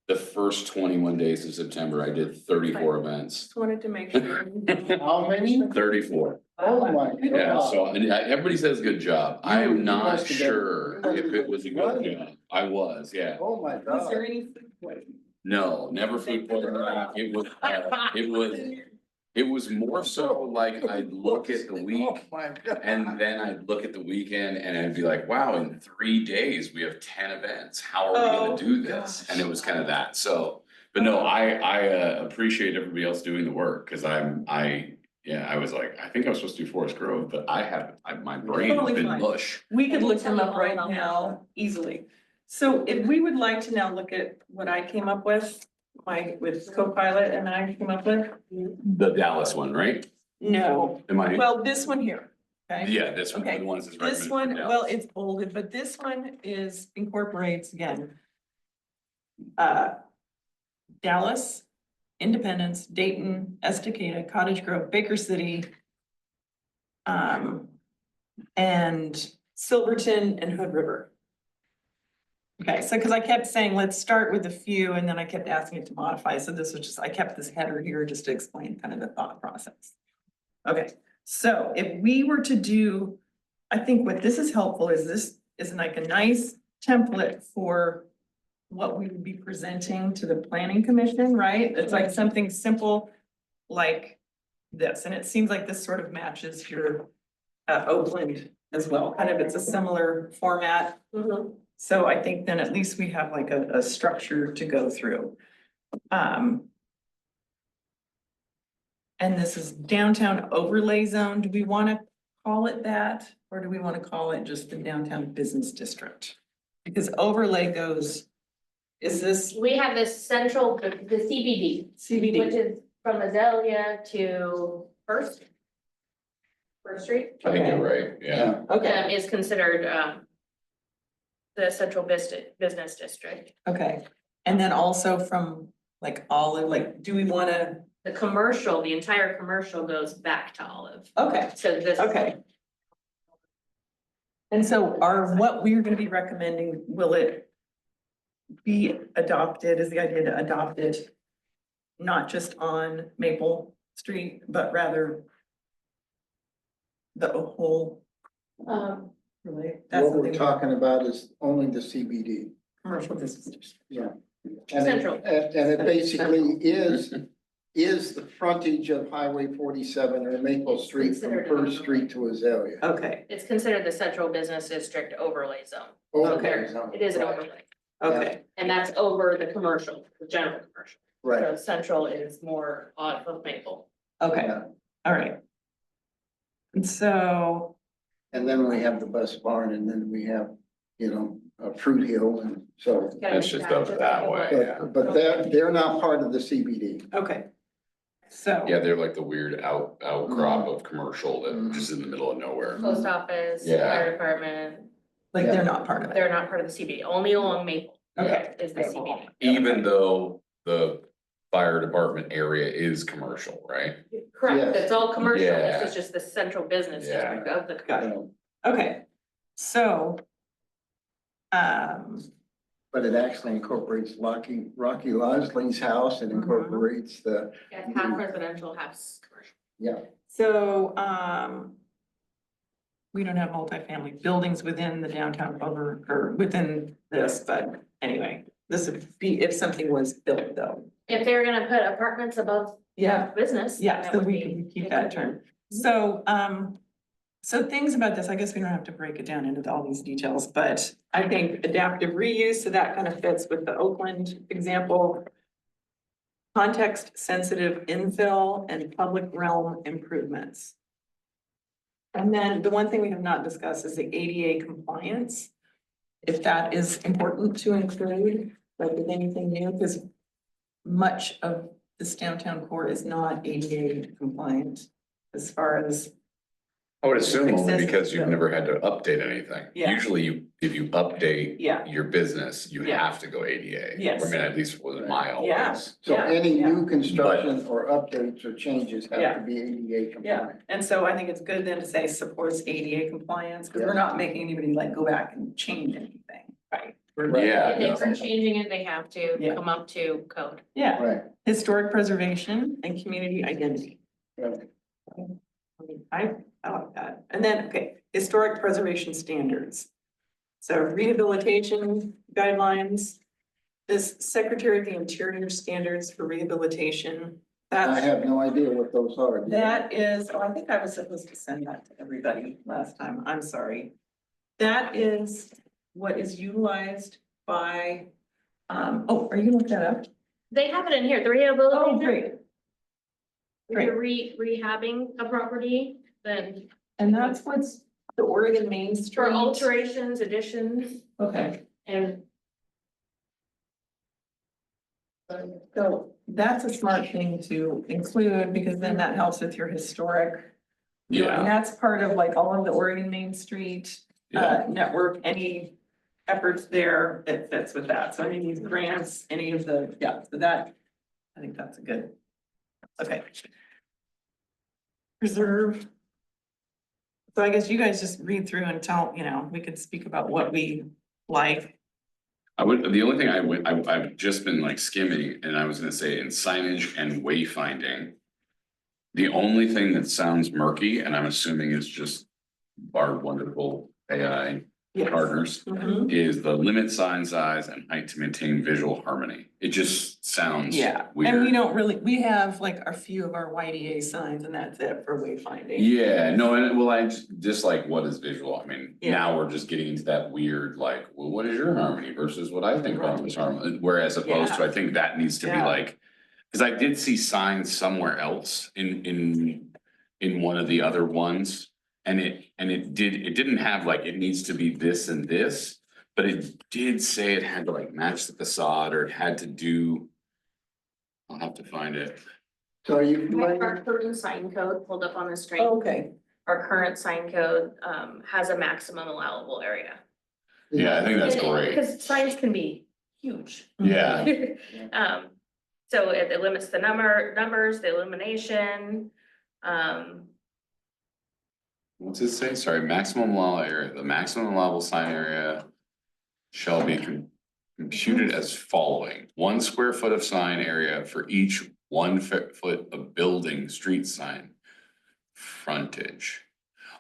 the first 21 days of September, I did 34 events. Just wanted to make sure. how many? 34. Oh my Yeah, God. so and everybody says good job. I You am not must have been- sure if it was a good job. I was, yeah. Oh my Was God. there any food poisoning? No, never food poisoning. It was more so like I'd look at the Oh week my God. and then I'd look at the weekend and I'd be like, wow, in 3 days, we have 10 events. How are we Oh, gonna do this? And it was kind of that, so. But no, I appreciate everybody else doing the work, cause I was like, I think I was supposed to do Forest Grove, but my brain has Totally been fine. mush. We could look them Tell you up all right about now easily. So if we would like to now look at what I came up with, with Copilot and I came up with. The Dallas one, right? No, Am I? well, this one here, okay? Yeah, this one, Okay, the ones that's This recommended. one, for well, Dallas. it's bolded, but this one incorporates again. Dallas, Independence, Dayton, Estacada, Cottage Grove, Baker City. And Silverton and Hood River. Okay, so because I kept saying, let's start with a few, and then I kept asking it to modify, so this was just, I kept this header here just to explain kind of the thought process. Okay, so if we were to do, I think what this is helpful is this is like a nice template for what we would be presenting to the planning commission, right? It's like something simple like this, and it seems like this sort of matches your Oakland as well, kind of, it's a similar format. Mhm. So I think then at least we have like a structure to go through. And this is downtown overlay zone. Do we want to call it that? Or do we want to call it just the downtown business district? Because overlay goes, is this We have this central, the CBD, which CBD? is from Azalea to First Street. I think you're right, yeah. Okay, Is considered, the central business district. okay. And then also from like Olive, like, do we want to, The commercial, the entire commercial goes back to Olive. okay. So this. Okay. And so what we're gonna be recommending, will it be adopted, is the idea to adopt it not just on Maple Street, but rather the whole, really? That's What we're something talking about is only the CBD. commercial business district. Yeah. And it, Central. and it basically is the frontage of Highway 47 or Maple Street from Considered First Street to Azalea. Okay, It's considered the central business district overlay zone. Okay. It is an overlay, okay, and that's over the commercial, the general commercial. Right. So central is more on of Maple. okay, Yeah. all right. And so, And then we have the bus barn and then we have, Fruit Hill and so. That's just over that way, yeah. But they're not part of the CBD. okay. So. Yeah, they're like the weird outcrop of commercial that just in the middle of nowhere. Post office, Yeah. fire department, Like they're not part of it. they're not part of the CBD, only along Maple Okay. is the CBD. Even though the fire department area is commercial, right? Correct, Yes. it's all commercial, Yeah. this is just the central business Yeah. district of the. Got it. Okay, so. But it actually incorporates Rocky Losley's house and incorporates the, Yeah, half residential, half commercial. yeah. So, we don't have multifamily buildings within the downtown or within this, but anyway, this would be if something was built though. If they're gonna put apartments above Yeah, business. yeah, that so would we be- can keep it that could be. term. So, So things about this, I guess we don't have to break it down into all these details, but I think adaptive reuse, so that kind of fits with the Oakland example. Context sensitive infill and public realm improvements. And then the one thing we have not discussed is the ADA compliance. If that is important to include, like with anything new, because much of this downtown core is not ADA compliant as far as. I would assume only Accessibility. because you've never had to update anything. Yeah. Usually if you update Yeah. your business, you Yeah. have to go ADA. Yes. I mean, at least was my Yeah. always. So Yeah, any yeah. new construction or updates or changes have to be ADA Yeah, compliant. and so I think it's good then to say supports ADA compliance, because we're not making anybody like go back and change anything, right? Yeah. If they're changing it, they have to Yeah. come up to code. Yeah, Right, historic preservation and community identity. right. I like that. And then, okay, historic preservation standards. So rehabilitation guidelines, this Secretary of the Interior standards for rehabilitation. I That's, have no idea what those are. that is, oh, I think I was supposed to send that to everybody last time. I'm sorry. That is what is utilized by, oh, are you gonna look that up? They have it in here, the Oh, rehabilitation, great. if you're rehabbing a property, then And that's what's the Oregon Main for Street. alterations, additions, Okay, and so that's a smart thing to include because then that helps with your historic. And Yeah, that's part of like all of the Oregon Main Street yeah. network, any efforts there, it fits with that. So any of these grants, any of the, yeah, so that, I think that's a good. Okay. Preserve. So I guess you guys just read through and tell, we could speak about what we like. I would, the only thing I've just been like skimming and I was gonna say in signage and wayfinding. The only thing that sounds murky, and I'm assuming is just our wonderful AI Yes. partners, Mhm. is the limit sign size and height to maintain visual harmony. It just sounds Yeah, weird. and we don't really, we have like a few of our YDA signs and that's it for wayfinding. Yeah, no, and well, I just like, what is visual? I mean, Yeah. now we're just getting into that weird, like, well, what is your harmony versus what I think Right. is harmony? Whereas opposed to, I think that needs to be Yeah. like, cause I did see signs somewhere else in one of the other ones. And it didn't have like, it needs to be this and this, but it did say it had to like match the facade or it had to do. I'll have to find it. So are you our familiar? current sign code pulled up on the screen. Okay, Our current sign code has a maximum allowable area. Yeah, I think that's great. Because signs can be huge. Yeah, So it limits the numbers, the illumination, what's it say? Sorry, maximum allowable area, the maximum allowable sign area. Shall be computed as following: 1 square foot of sign area for each 1 foot of building street sign. Frontage.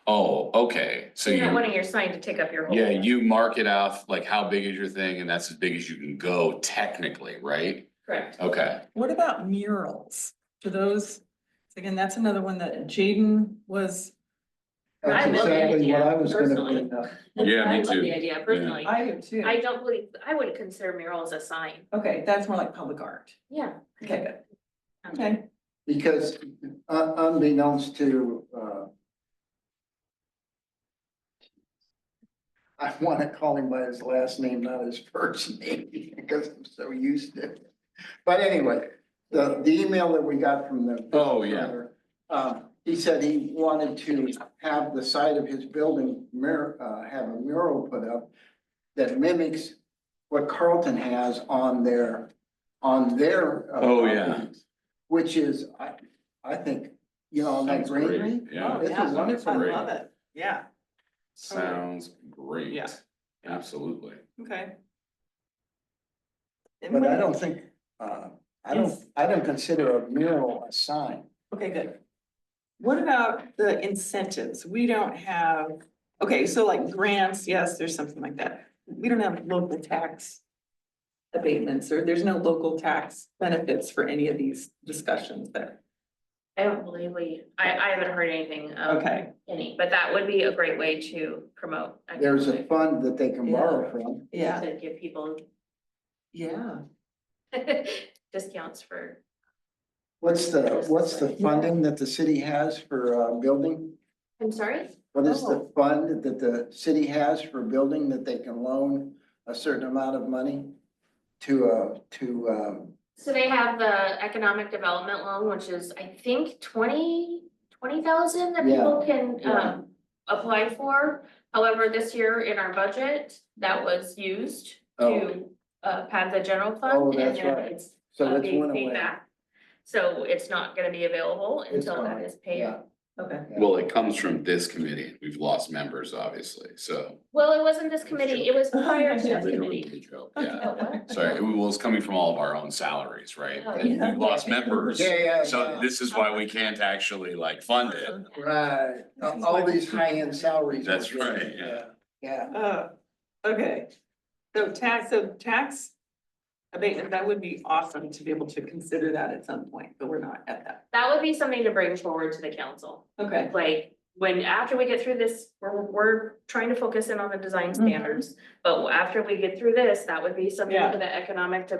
Oh, okay, so you're not you, wanting your sign to take up your whole. yeah, you mark it off, like how big is your thing, and that's as big as you can go technically, right? Correct. Okay, what about murals? Do those, again, that's another one that Jaden was, That's I love the exactly what idea, I was gonna personally. bring up. Yeah, I me love too. the idea personally. I do too. I don't believe, I wouldn't consider murals a sign. Okay, that's more like public art. Yeah. Okay, good. Okay, Because unbeknownst to, I wanna call him by his last name, not his first name, because I'm so used to it. But anyway, the email that we got from the. Oh, yeah. He said he wanted to have the side of his building have a mural put up that mimics what Carlton has on their. Oh, yeah. properties, which is, I think, on that sounds great, greenery. yeah, oh, This yeah, is wonderful. I Great. love it, yeah, sounds great. Yeah. Absolutely. okay. And But I when- don't think, I don't consider a mural a sign. Okay, good. What about the incentives? We don't have, okay, so like grants, yes, there's something like that. We don't have local tax abatements, or there's no local tax benefits for any of these discussions there. I don't believe I haven't heard anything of Okay, any, but that would be a great way to promote. There's a fund that they can Yeah. borrow from. yeah, To give people yeah. discounts for, What's the funding that the city has for, building? I'm sorry? What is Oh. the fund that the city has for building that they can loan a certain amount of money to, So they have the economic development loan, which is, I think, 20,000 that people can Yeah. apply for. However, this year in our budget, that was used to pad the general Oh, fund and that's then right. it's so it's being went paid away. back. So it's not gonna be available It's until that gone. is paid. Yeah. Okay. Well, it comes from this committee. We've lost members, obviously, so. Well, it wasn't this committee, it was prior to Yeah. this Literally committee. a joke, Oh, yeah. what? Sorry, it was coming from all of our own salaries, right? Oh, And yeah. we've lost members. Yeah. So this is why we can't actually like fund it. Right, all these high-end salaries. we're That's getting, right, yeah. Yeah, Okay. So tax abatement, that would be awesome to be able to consider that at some point, but we're not at that. That would be something to bring forward to the council. Okay, Like, when, after we get through this, we're trying to focus in on the design standards. But after we get through this, that would be something Yeah. for the economic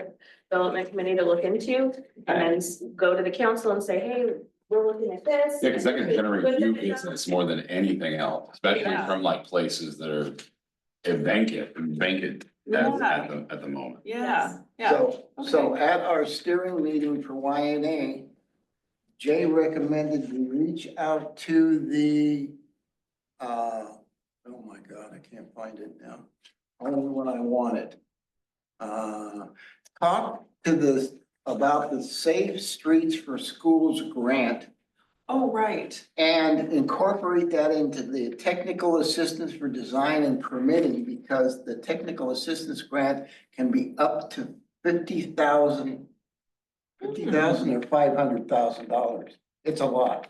development committee to look into. And then go to the council and say, hey, we're looking at this. Yeah, cause that can generate you Good. business more than anything else, especially Yeah. from like places that are vacant at the moment. yeah, yeah. so at our steering meeting for YNA, Jay recommended we reach out to the, oh my God, I can't find it now. Only when I want it. Talk to about the Safe Streets for Schools grant Oh, right. and incorporate that into the technical assistance for design and permitting, because the technical assistance grant can be up to $50,000 or $500,000. It's a lot.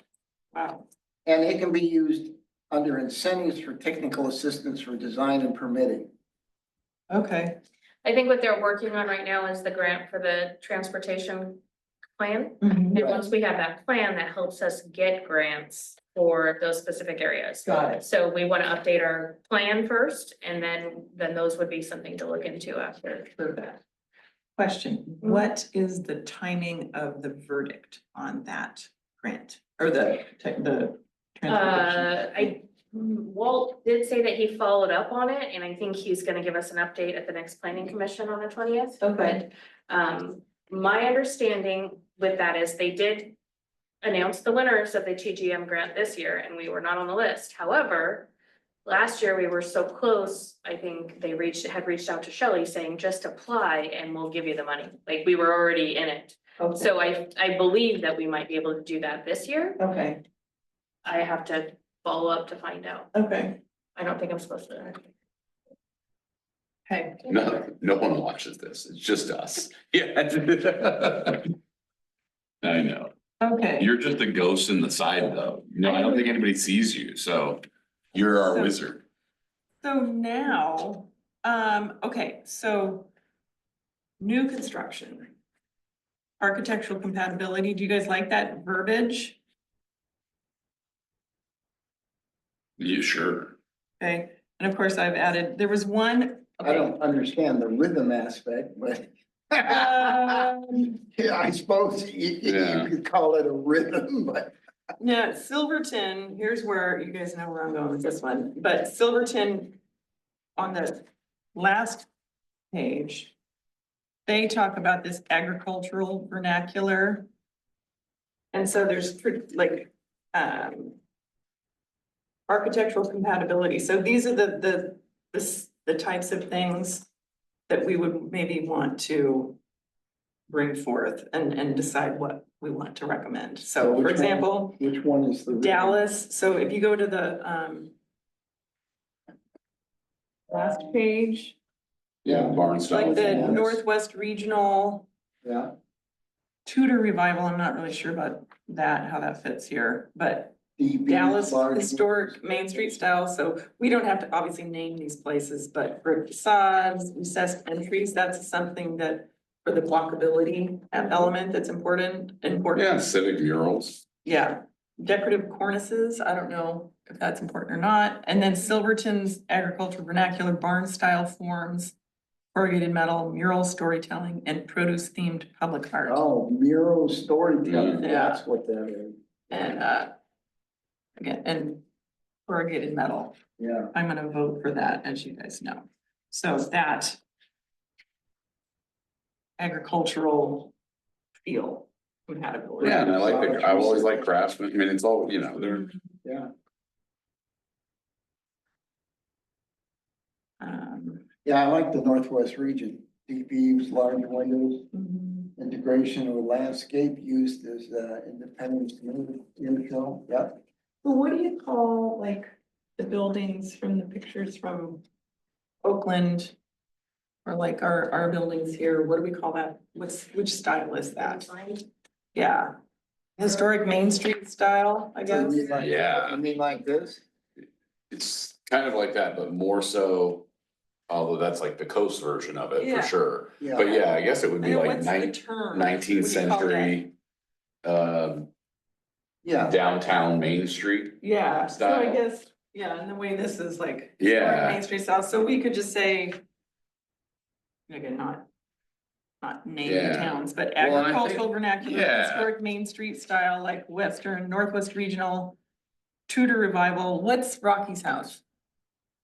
Wow. And it can be used under incentives for technical assistance for design and permitting. Okay, I think what they're working on right now is the grant for the transportation plan. Mhm. And once we have that plan, that helps us get grants for those specific areas. Got it. So we want to update our plan first, and then those would be something to look into after. For that. Question, what is the timing of the verdict on that grant or the transportation? Walt did say that he followed up on it, and I think he's gonna give us an update at the next planning commission on the 20th. Okay. But, my understanding with that is they did announce the winners of the TGM grant this year, and we were not on the list. However, last year we were so close, I think they had reached out to Shelley saying, just apply and we'll give you the money. Like, we were already in it. Okay. So I believe that we might be able to do that this year. Okay, I have to follow up to find out. okay, I don't think I'm supposed to. okay. No one watches this. It's just us. Yeah. I know. Okay. You're just a ghost in the side though. No, I don't think anybody sees you, so you're our So- wizard. So now, okay, so new construction. Architectural compatibility, do you guys like that verbiage? You sure? Okay, and of course I've added, there was one. I don't understand the rhythm aspect, but Um, yeah, I suppose Yeah. you could call it a rhythm, but Now, Silverton, here's where you guys know where I'm going with this one, but Silverton on the last page, they talk about this agricultural vernacular. And so there's architectural compatibility. So these are the types of things that we would maybe want to bring forth and decide what we want to recommend. So which for one? example, which one is the? rhythm? Dallas, so if you go to the last page, Yeah, Barnstable. like the Dallas. Northwest Regional Yeah, Tudor Revival, I'm not really sure about that, how that fits here, but DB, Dallas large- historic Main Street style, so we don't have to obviously name these places, but brick facades, recessed entries, that's something that for the walkability element that's important. Yeah, civic murals. yeah, decorative cornices, I don't know if that's important or not. And then Silverton's agricultural vernacular barn style forms, corrugated metal, mural storytelling, and produce themed public art. Oh, mural storytelling, Yeah. that's what that is. And, again, and corrugated metal. Yeah, I'm gonna vote for that, as you guys know. So that agricultural feel compatibility. Yeah, and I always like craftsmen, I mean, it's all, you know, they're, yeah. Um, Yeah, I like the Northwest region, deep eaves, large windows, mhm. integration of landscape used as independent infill, yeah. Well, what do you call like the buildings from the pictures from Oakland? Or like our buildings here, what do we call that? Which style is that? Yeah. Historic Main Street style, I guess. Yeah. I mean like this? it's kind of like that, but more so. Although that's like the coast version of it Yeah. for sure, Yeah. but yeah, I guess it would I be know, like what's the term? 19th What do you call that? century. Yeah, Downtown Main Street. Yeah, so I Style. guess, yeah, and the way this is like. Yeah. historic Main Street style, so we could just say. Again, not name the Yeah. towns, but Well, and I think- agricultural vernacular, yeah. historic Main Street style, like Western, Northwest Regional. Tudor revival, what's Rocky's house?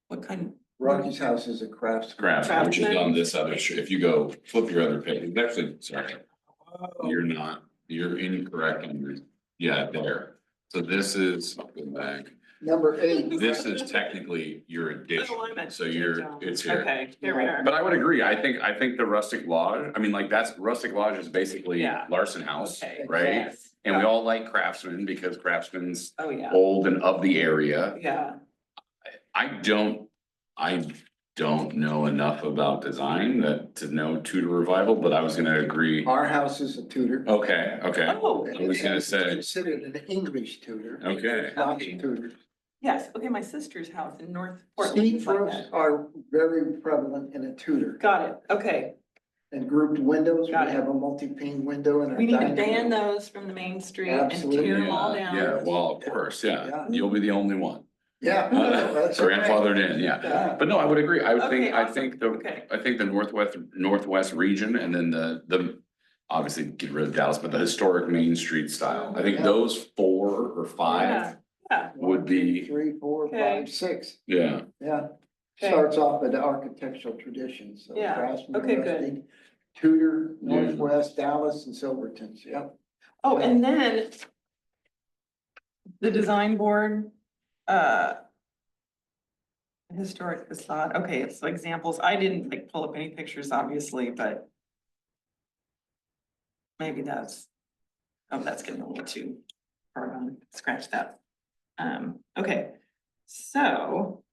What kind? Rocky's house is a craftsman. Craftsman, which is Craftsman. on this other, if you go flip your other page, it's actually, sorry, you're incorrect on your, yeah, there. So this is, I'll go back, Number 8, this is technically your addition, so it's here. Okay, here we are. But I would agree, I think the rustic lodge, I mean, like, that's, rustic lodge is basically Yeah. Larson House, Okay, right? yes. And we all like Craftsman because Craftsman's Oh, yeah, old and of the area. yeah, I don't know enough about design to know Tudor revival, but I was gonna agree. our house is a Tudor. Okay, oh, I was gonna It's say, considered an English Tudor. okay, Lots of Tudors. yes, okay, my sister's house in North Portland Steep is like roofs that. are very prevalent in a Tudor. Got it, okay, And grouped windows, we Got it. have a multi-pane window in our we need to dining ban room. those from the main street and Absolutely. tear them all yeah, down. yeah, well, of course, yeah, Yeah. you'll be the only one. Yeah. that's okay. Grandfathered in, yeah, Yeah. but no, I would agree, I Okay, I awesome. think Okay. the Northwest region and then the. Obviously get rid of Dallas, but the historic Main Street style, I think Yeah. those 4 or 5 Yeah, yeah, would be, 3, 4, Okay. 5, 6, yeah. yeah. Okay. Starts off with the architectural traditions, so Yeah. Craftsman, Okay, good. Rustic, Tudor, Yeah. Northwest, Dallas, and Silverton's, yep. oh, and then. The design board, historic facade, okay, it's examples, I didn't like pull up any pictures, obviously, but. Maybe that's, oh, that's getting a little too far gone, scratch that. Okay, so,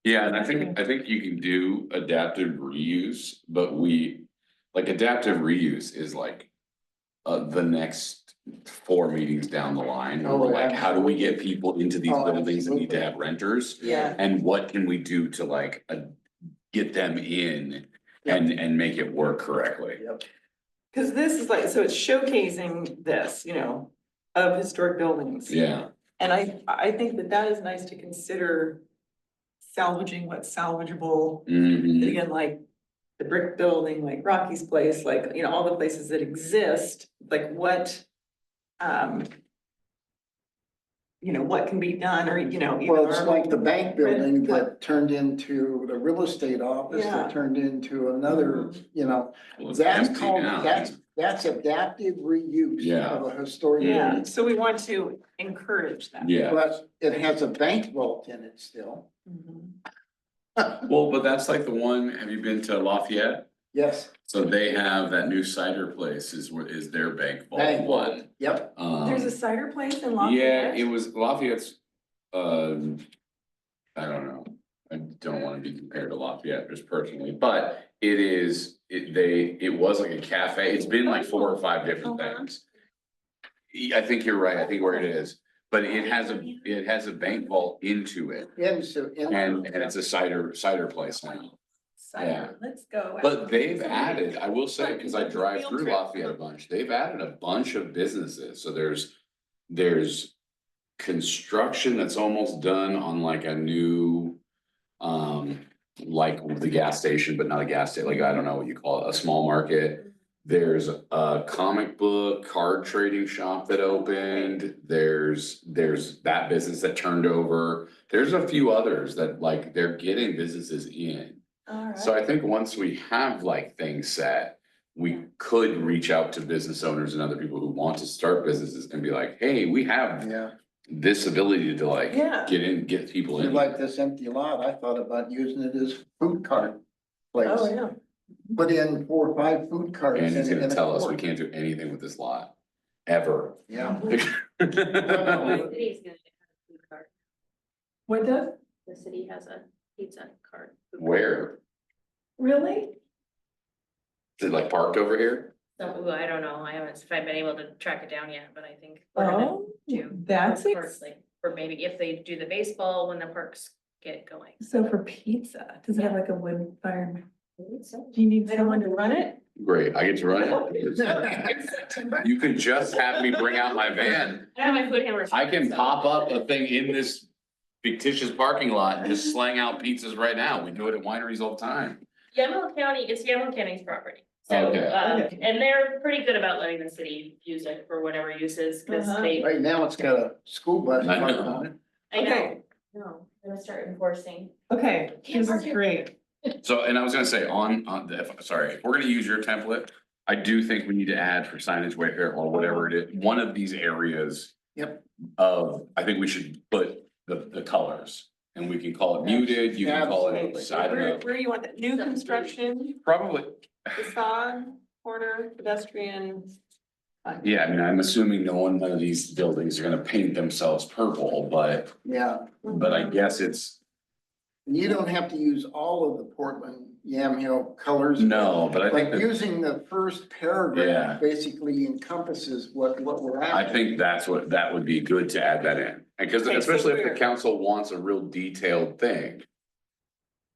Yeah, and I think you can do adaptive reuse, but like adaptive reuse is like. The next 4 meetings down the line, Oh, we're like, how do we get absolutely. people into these Oh, buildings that need to absolutely. have renters? yeah, And what can we do to like, get them in and make it work correctly? Yep. cause this is like, so it's showcasing this, of historic buildings. Yeah, And I think that is nice to consider salvaging what's salvageable. mhm, Again, like the brick building, like Rocky's place, like, all the places that exist, like what, what can be done or, even Well, it's our- like the bank building What? that turned into the real estate office, Yeah. that turned into another, Mhm. well, it's that's empty called, now. that's adaptive reuse Yeah. of a historic Yeah, building. so we want to encourage that. Yeah, But it has a bank vault in it still. Mhm. well, but that's like the one, have you been to Lafayette? Yes, So they have that new cider place is their bank bank vault vault, one. yep. There's a cider place in Yeah, Lafayette? it was Lafayette's, I don't know. I don't wanna be compared to Lafayette just personally, but it was like a cafe, it's been like 4 or 5 different Uh-huh. things. I think you're right, I think where it is, but it has a bank vault into it, And so. and it's a cider place now. Cider, let's go. But they've added, I will say, cause I drive Field through trip. Lafayette a bunch, they've added a bunch of businesses, so there's there's construction that's almost done on like a new, like the gas station, but not a gas station, like, I don't know what you call it, a small market. There's a comic book card trading shop that opened. There's that business that turned over. There's a few others that like they're getting businesses in. All So right. I think once we have like things set, we could reach out to business owners and other people who want to start businesses and be like, hey, we have Yeah, this ability to like Yeah. get in, get people you in. like this empty lot, I thought about using it as food cart place. Oh, yeah. Put in 4 or 5 food carts. And he's in gonna a tell us we court. can't do anything with this lot, ever. Yeah. The city's gonna have a food cart. What does? The city has a pizza cart. Where? Really? Is it like parked over here? So, I don't know, I haven't, if I've been able to track it down yet, but I think. we're gonna Oh, do that's food carts, like, or maybe if they do the baseball when the parks get going. so for pizza, does it have like a wood fire? So, Do you need someone to run it? Great, I get to run it. You can just have me bring out my van. I have my food handlers. I can so- pop up a thing in this fictitious parking lot and just slang out pizzas right now. We do it at wineries all the time. Yamhill County, it's Yamhill County's property. So, Okay. Okay. and they're pretty good about letting the city use it for whatever uses, cause Uh-huh. they, Right now, it's got a school bus I parked know. on it. I know. Okay. No, I'm gonna start enforcing. Okay, this is great. So, and I was gonna say on the, sorry, if we're gonna use your template, I do think we need to add for signage, wayfair, or whatever it is, one of these areas. Yep. Of, I think we should put the colors, and we can call it muted, you can call it, Absolutely. I don't know, Where do you want that? New construction, probably. facade, corner, pedestrian? Yeah, I mean, I'm assuming none of these buildings are gonna paint themselves purple, but Yeah, I guess it's, and you don't have to use all of the Portland Yamhill colors. no, but I think But that, using the first Yeah. paragraph basically encompasses what we're I after. think that would be good to add that in. And cause Okay, so especially if the we're- council wants a real detailed thing.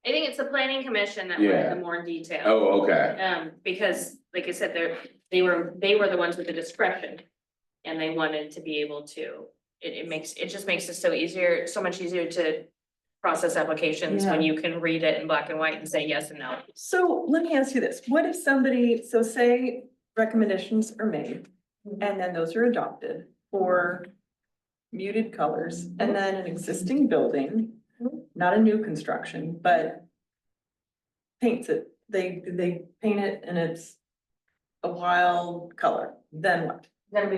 I think it's the planning commission that Yeah. wanted the more detail. Oh, okay, Because like I said, they were the ones with the discretion. And they wanted to be able to, it just makes it so much easier to process applications when you can read it in black and white and say yes and no. So let me ask you this, what if somebody, so say recommendations are made and then those are adopted for muted colors and then an existing building, not a new construction, but paints it, they paint it and it's a wild color, then what? Then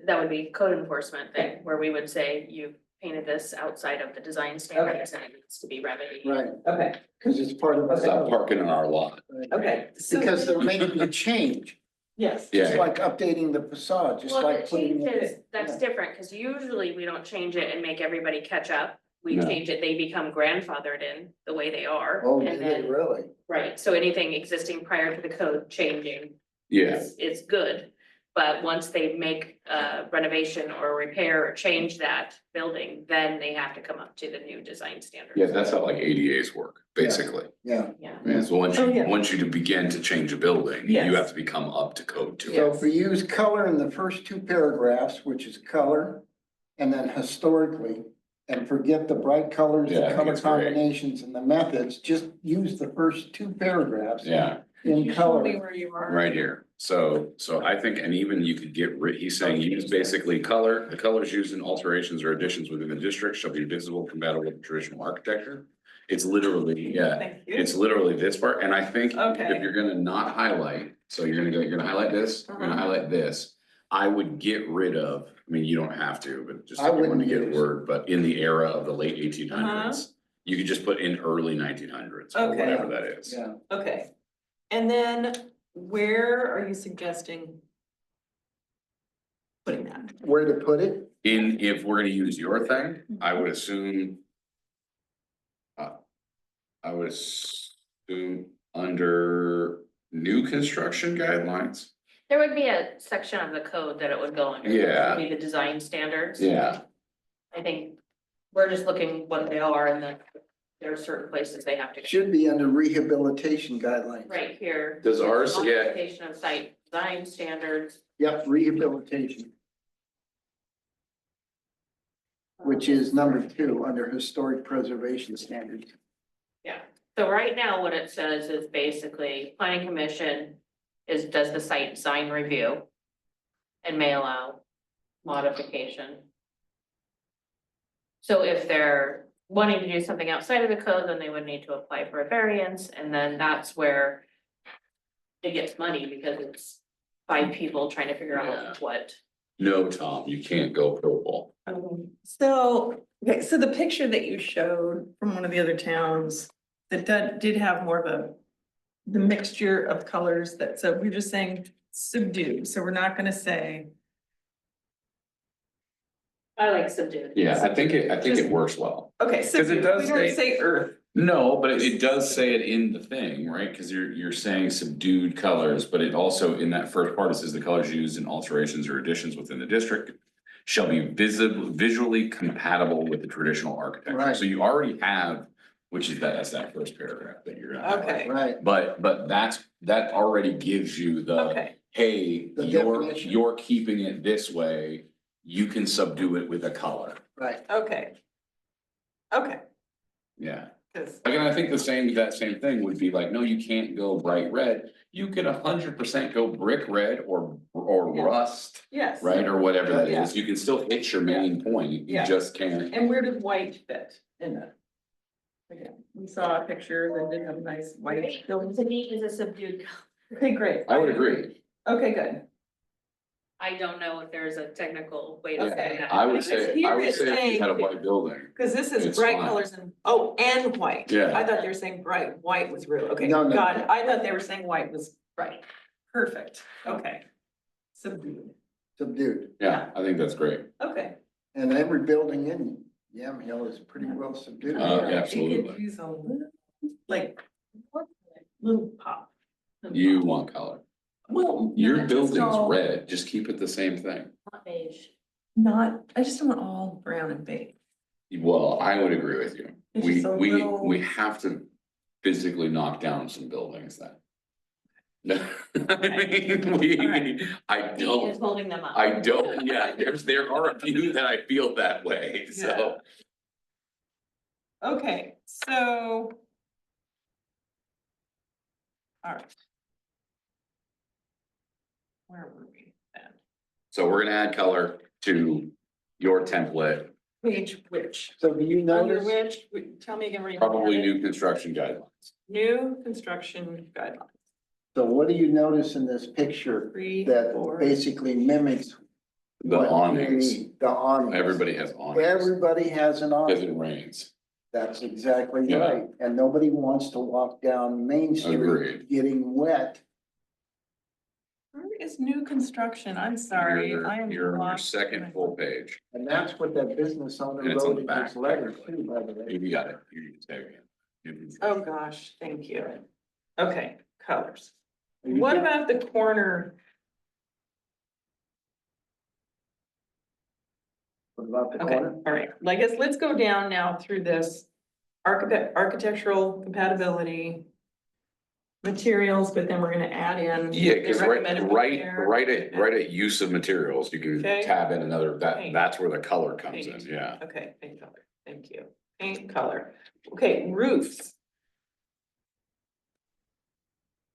that would be code enforcement thing, where we would say you painted this outside of the design standards and it needs to be remedied. Right, Okay, because it's part of stop the. parking in our lot. okay. So- Because they're making a change, Yes. just Yeah. like updating the facade, just Well, like the putting. change is, it- that's yeah. different, because usually we don't change it and make everybody catch up. We No. change it, they become grandfathered in the way they are. Oh, And did then, it really? right, so anything existing prior to the code changing Yeah, is good. But once they make a renovation or repair or change that building, then they have to come up to the new design standards. yeah, that's how like ADAs work, basically. Yeah, Yeah, I mean, so Oh, yeah. once you begin to change a building, Yes. you have to become up to code to it. so if we use color in the first 2 paragraphs, which is color, and then historically, and forget the bright colors, Yeah, I the think color it's great. combinations and the methods, just use the first 2 paragraphs. Yeah, In You show me color, where you are. right here. So I think, and even you could get he's saying use basically color, the colors used in alterations or additions within the district shall be visible, compatible with traditional architecture. It's literally, yeah, Thank you. it's literally this part, and I think Okay. if you're gonna not highlight, so you're gonna highlight this, you're gonna Uh-huh. highlight this. I would get rid of, I mean, you don't have to, but just I if you want to wouldn't get a use- word, but in the era of the late 1800s. Uh-huh. You could just put in early 1900s or Okay. whatever that is. yeah, Okay, and then where are you suggesting putting that? where to put it? If we're gonna use your thing, I would assume. I would assume under new construction guidelines. there would be a section of the code that it would go under. Yeah. Would be the design standards. Yeah, I think we're just looking what they are and then there are certain places they have to. go. Should be under rehabilitation guidelines. Right here. does ours get, Modification of site design standards. Yep, rehabilitation. which is number 2 under historic preservation standards. Yeah, so right now what it says is basically planning commission does the site design review. And may allow modification. So if they're wanting to do something outside of the code, then they would need to apply for a variance, and then that's where it gets muddy because it's 5 people trying to figure Yeah. out what. No, Tom, you can't go purple. So, okay, so the picture that you showed from one of the other towns, that did have more of the mixture of colors that, so we're just saying subdued, so we're not gonna say. I like subdued. Yeah, I think it Just- works well. Okay, subdued, we does don't say- say earth. No, but it does say it in the thing, right? Cause you're saying subdued colors, but it also in that first part, it says the colors used in alterations or additions within the district. Shall be visually compatible with the traditional architecture, Right. so you already have, which is that's that first paragraph that you're gonna. Okay. Right, But that already gives you the, Okay, hey, The you're definition. keeping it this way. You can subdue it with a color, right. okay. Okay, yeah. 'cause- Again, I think that same thing would be like, no, you can't go bright red, you can 100% go brick red or Yeah. rust. yes. Right, or whatever that Yeah. is, you can still hit your main point, you Yeah. just can't. And where did white fit in that? Again, we saw a picture that did have nice white buildings. To me is a subdued color. Okay, great. I would agree, Okay, good. I don't know if there's a technical way to Okay. say that. I would say if you had a saying- white building, Cause this is It's bright fine. colors and white. Yeah. I thought they were saying bright, white was real, okay, No, no. got it. I thought they were saying white was bright. Perfect, okay. Subdued, Subdued. yeah, I think that's great. okay. And every building in Yamhill is pretty well subdued. Yeah, It could absolutely. use a little, like, little pop. You want color, Well. your not just building's all- red, just keep it the same thing. Not beige. Not, I just don't want all brown and beige. Well, I would agree with you, It's we, just a little- we have to physically knock down some buildings then. I mean, Alright. I He don't. is holding them up. I don't, yeah, there are a few that I feel that way, so. Okay, so. All right. Where were we then? So we're gonna add color to your template, Page which? So do you Under notice, which, tell me again where you. probably had it. new construction guidelines. New construction guidelines, so what do you notice in this picture 3, that 4. basically mimics? The what you awnings, need? The awnings. everybody has awnings, Everybody has an because awning. it rains, That's exactly Yeah. right. And nobody wants to walk down Main Street Agreed. Oh, getting wet. Where is new construction? I'm sorry, I am. You're on your lost. second full page, And that's what that business owner And it's on wrote the in back, his letter technically. too, by the way. you got it, you can say it again. Oh, gosh, thank you. Okay, colors. You What get- about the corner? What about the Okay, corner? all right, I guess let's go down now through this. Architectural compatibility. Materials, but then we're gonna add in. Yeah, the cause recommended repair. right at use of materials, you can Okay. tab in another, Paint. that's where the color comes in, Paint. yeah. Okay, paint color, thank you. Paint color, okay, roofs.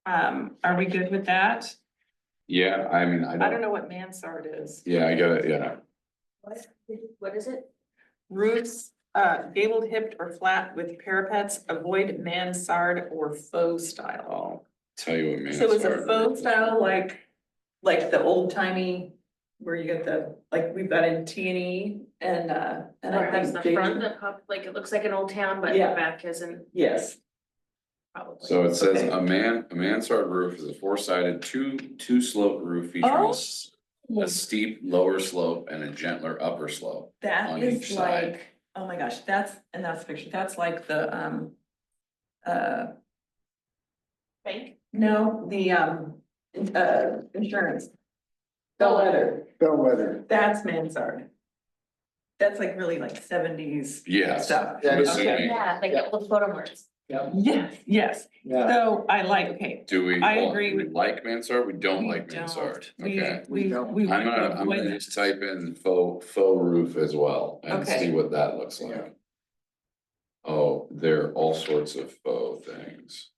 Are we good with that? Yeah, I mean, I don't know what mansard is. Yeah, I got it, yeah. What is it? Roofs, gabled, hipped, or flat with parapets, avoid mansard or faux style. I'll tell you what man. So is a faux style like the old timey, where you get the, like, we've got in T and E and I Or has the think. front that pop, like it looks like an old town, but the Yeah. back isn't Yes, probably. So it says Okay. a mansard roof is a four-sided, two slope roof featuring Oh. a steep lower slope and a gentler upper slope. that on is each side. like, oh my gosh, that's the picture, that's like the, Bank? no, the, insurance. Bellwether, Bellwether. that's mansard. That's like really like 70s Yes, stuff. Yeah, I'm it's- assuming, Yeah, like the old photo marks. Yes, yes, Yeah, so I like, okay. do we, I agree we with- like mansard, we don't we like mansard, We, okay? we don't. want I'm to gonna avoid that. just type in faux roof as well and Okay. see what that looks like. Oh, there are all sorts of faux things.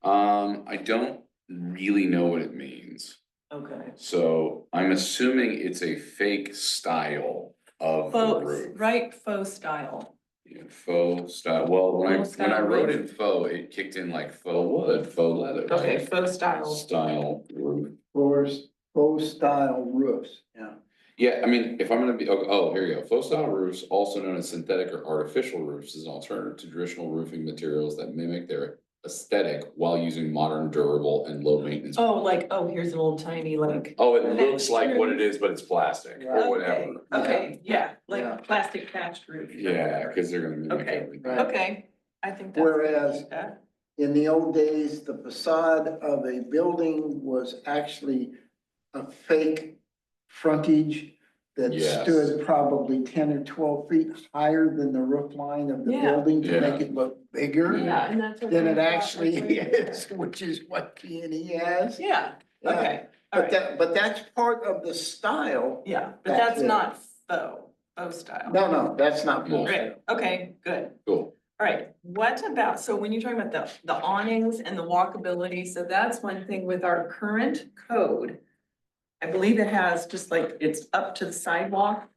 I don't really know what it means. Okay. So I'm assuming it's a fake style of the Faux, roof. right, faux style. Yeah, faux style, well, when I Faux style wrote roof. in faux, it kicked in like faux wood, faux leather. Okay, right? faux style. Style roof. Floors, faux style roofs, yeah. Yeah, I mean, if I'm gonna be, oh, here you go, faux style roofs, also known as synthetic or artificial roofs, is an alternative to traditional roofing materials that mimic their aesthetic while using modern, durable, and low maintenance. Oh, like, oh, here's an old tiny like. Oh, it looks like what it is, but it's plastic or Right. whatever. Okay, yeah, Yeah. like plastic thatched roof. Yeah, cause they're gonna mimic Okay. everything. Right. Okay, I think that's. Whereas- Yeah. In the old days, the facade of a building was actually a fake frontage that Yes. stood probably 10 or 12 feet higher than the roof line of the Yeah. building to make Yeah. it look bigger Yeah, and that's. what than we it thought, actually that's what we is, thought. which is what P&E has. Yeah, Yeah. okay, all But right, but that's part of the style. yeah, but back that's then. not faux style. No, that's not No. bullshit. Great, okay, good. Cool. All right, what about, so when you're talking about the awnings and the walkability, so that's one thing with our current code. I believe it has just like, it's up to the sidewalk.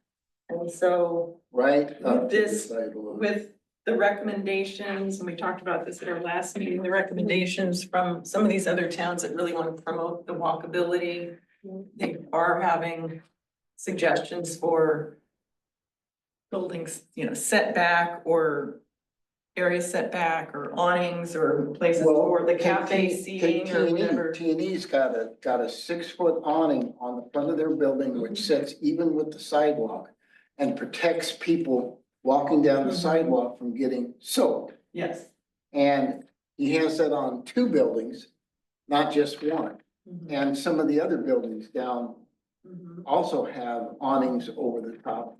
And so Right up with to the this, sidewalk. with the recommendations, and we talked about this at our last meeting, the recommendations from some of these other towns that really want to promote the walkability. They are having suggestions for buildings, setback or area setback or awnings or places for the cafe seating or whatever. T&E's got a 6-foot awning on the front of their building, which sits even with the sidewalk and protects people walking down the Mhm. sidewalk from getting soaked. Yes. And he has that on 2 buildings, not just one. Mhm. And some of the other buildings down Mhm. also have awnings over the top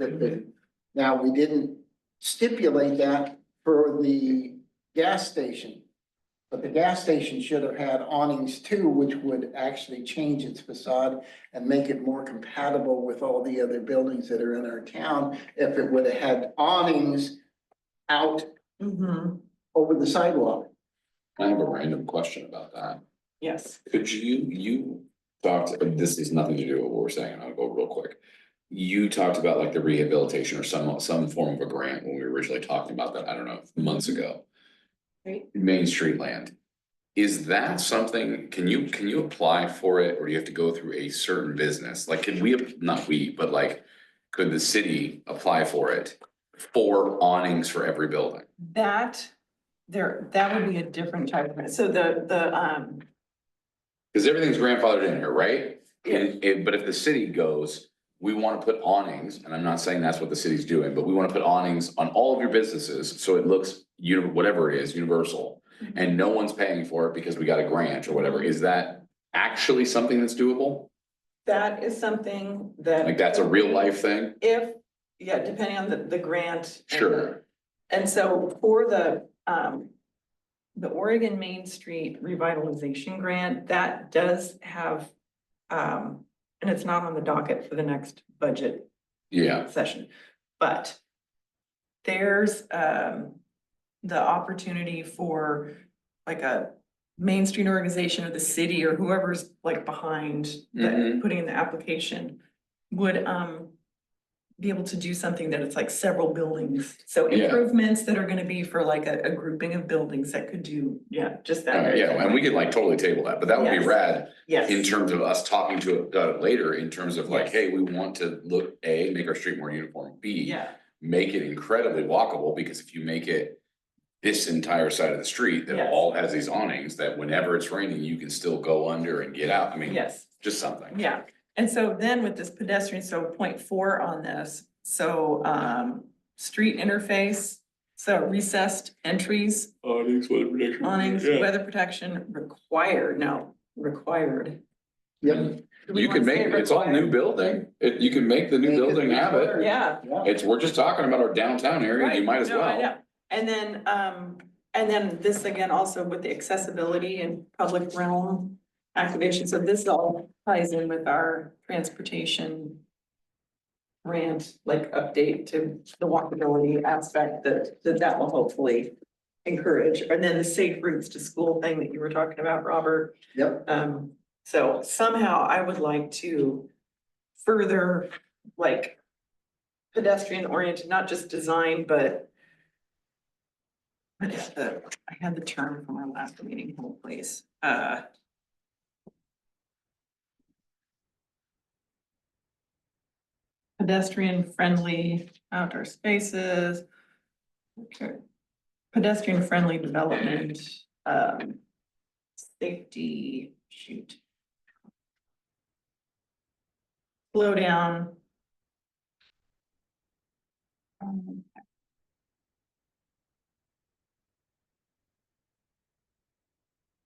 now, we didn't stipulate that for the gas station. But the gas station should have had awnings too, which would actually change its facade and make it more compatible with all the other buildings that are in our town. If it would have had awnings out Mhm. over the sidewalk. I have a random question about that. Yes. Could you talked, this has nothing to do with what we're saying, and I'll go real quick. You talked about like the rehabilitation or some form of a grant when we were originally talking about that, I don't know, months ago. Right. Main Street land. Is that something, can you apply for it, or do you have to go through a certain business? Like, can we, not we, but like, could the city apply for it? For awnings for every building? That would be a different type of, so Cause everything's grandfathered in here, right? Yeah. But if the city goes, we wanna put awnings, and I'm not saying that's what the city's doing, but we wanna put awnings on all of your businesses, so it looks whatever it is, universal. And no one's paying for it because we got a grant or whatever, is that actually something that's doable? that is something that. Like, that's a real life thing? Yeah, depending on the grant. Sure. And so for the Oregon Main Street Revitalization Grant, that does have, and it's not on the docket for the next budget Yeah, session, but there's, the opportunity for like a Main Street organization or the city or whoever's like behind Mhm. putting in the application would, be able to do something that it's like several buildings. So Yeah. improvements that are gonna be for like a grouping of buildings that could do, just that. yeah, and we could like totally table that, but that would be Yes. rad. Yes. In terms of us talking to it later, in terms of like, Yes. hey, we want to look, A, make our street more uniform, B. Yeah, Make it incredibly walkable, because if you make it this entire side of the street that Yes. all has these awnings, that whenever it's raining, you can still go under and get out, I mean, yes. just something. Yeah, and so then with this pedestrian, so 0.4 on this, so street interface, so recessed entries, Awnings, weather protection. awnings, yeah. weather protection required. Yep. Do we You wanna can make, say it's all new required? building, you can make the new Make it building have it. required. Yeah. It's, we're just talking about our downtown area, you Right, might as no, I well. know. And then this again also with the accessibility and public realm activation, so this all ties in with our transportation. grant like update to the walkability aspect that will hopefully encourage, and then the safe routes to school thing that you were talking about, Robert. Yep. So somehow I would like to further like pedestrian oriented, not just design, but what is I had the term from our last meeting, hold please. Pedestrian friendly outdoor spaces. Okay. Pedestrian friendly development, safety, shoot. Slow down.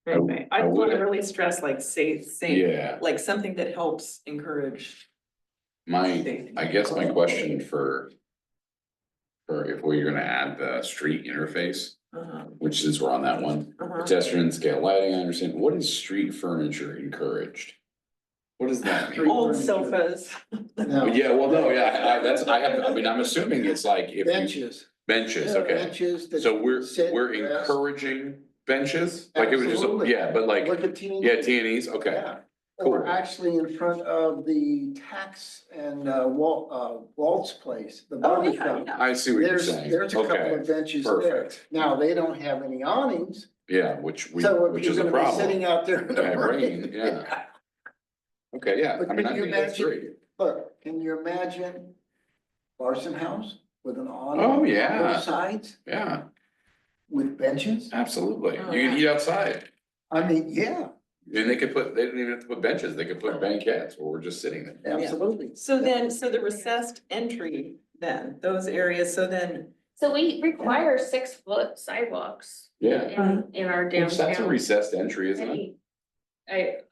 Anyway, I want to really stress like safe, Yeah, like something that helps encourage. I guess my question for if we're gonna add the street interface, which since we're on that one, pedestrian scale lighting, I understand, what is street furniture encouraged? What does that mean? Old sofas. No. Yeah, well, no, yeah, I mean, I'm assuming it's like if you. Benches. Benches, okay, Benches that. so we're sit, rest. encouraging benches, like it was just, Absolutely. yeah, but like, Look at T&E. yeah, T&Es, okay. Yeah. Cool. Or actually in front of the tax and Walt's place, the Oh, barber yeah, shop. yeah. I see what you're There's saying, a couple okay, of benches there. perfect, Now, they don't have any awnings, yeah, which so if which you're is a gonna be sitting problem, out there in the Yeah, rain, rain. yeah. Okay, yeah, But I mean, can I you think that's imagine- great. But can you imagine Larson House with an awning? Oh, On yeah. both sides Yeah, with benches? absolutely, Oh, you can yeah. eat outside, I mean, yeah, and they didn't even have to put benches, they could put banquettes where we're just sitting there. absolutely. So then, so the recessed entry, then, those areas, so then, So we require 6-foot sidewalks Yeah, in our that's a downtown. recessed entry, isn't it? city.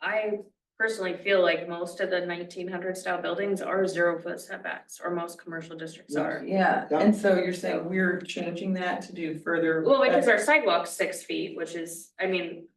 I personally feel like most of the 1900 style buildings are 0-foot setbacks, or most commercial districts are. yeah, Yeah. and so you're saying we're changing that to do further. Well, because our sidewalk's 6 feet, which is, I mean,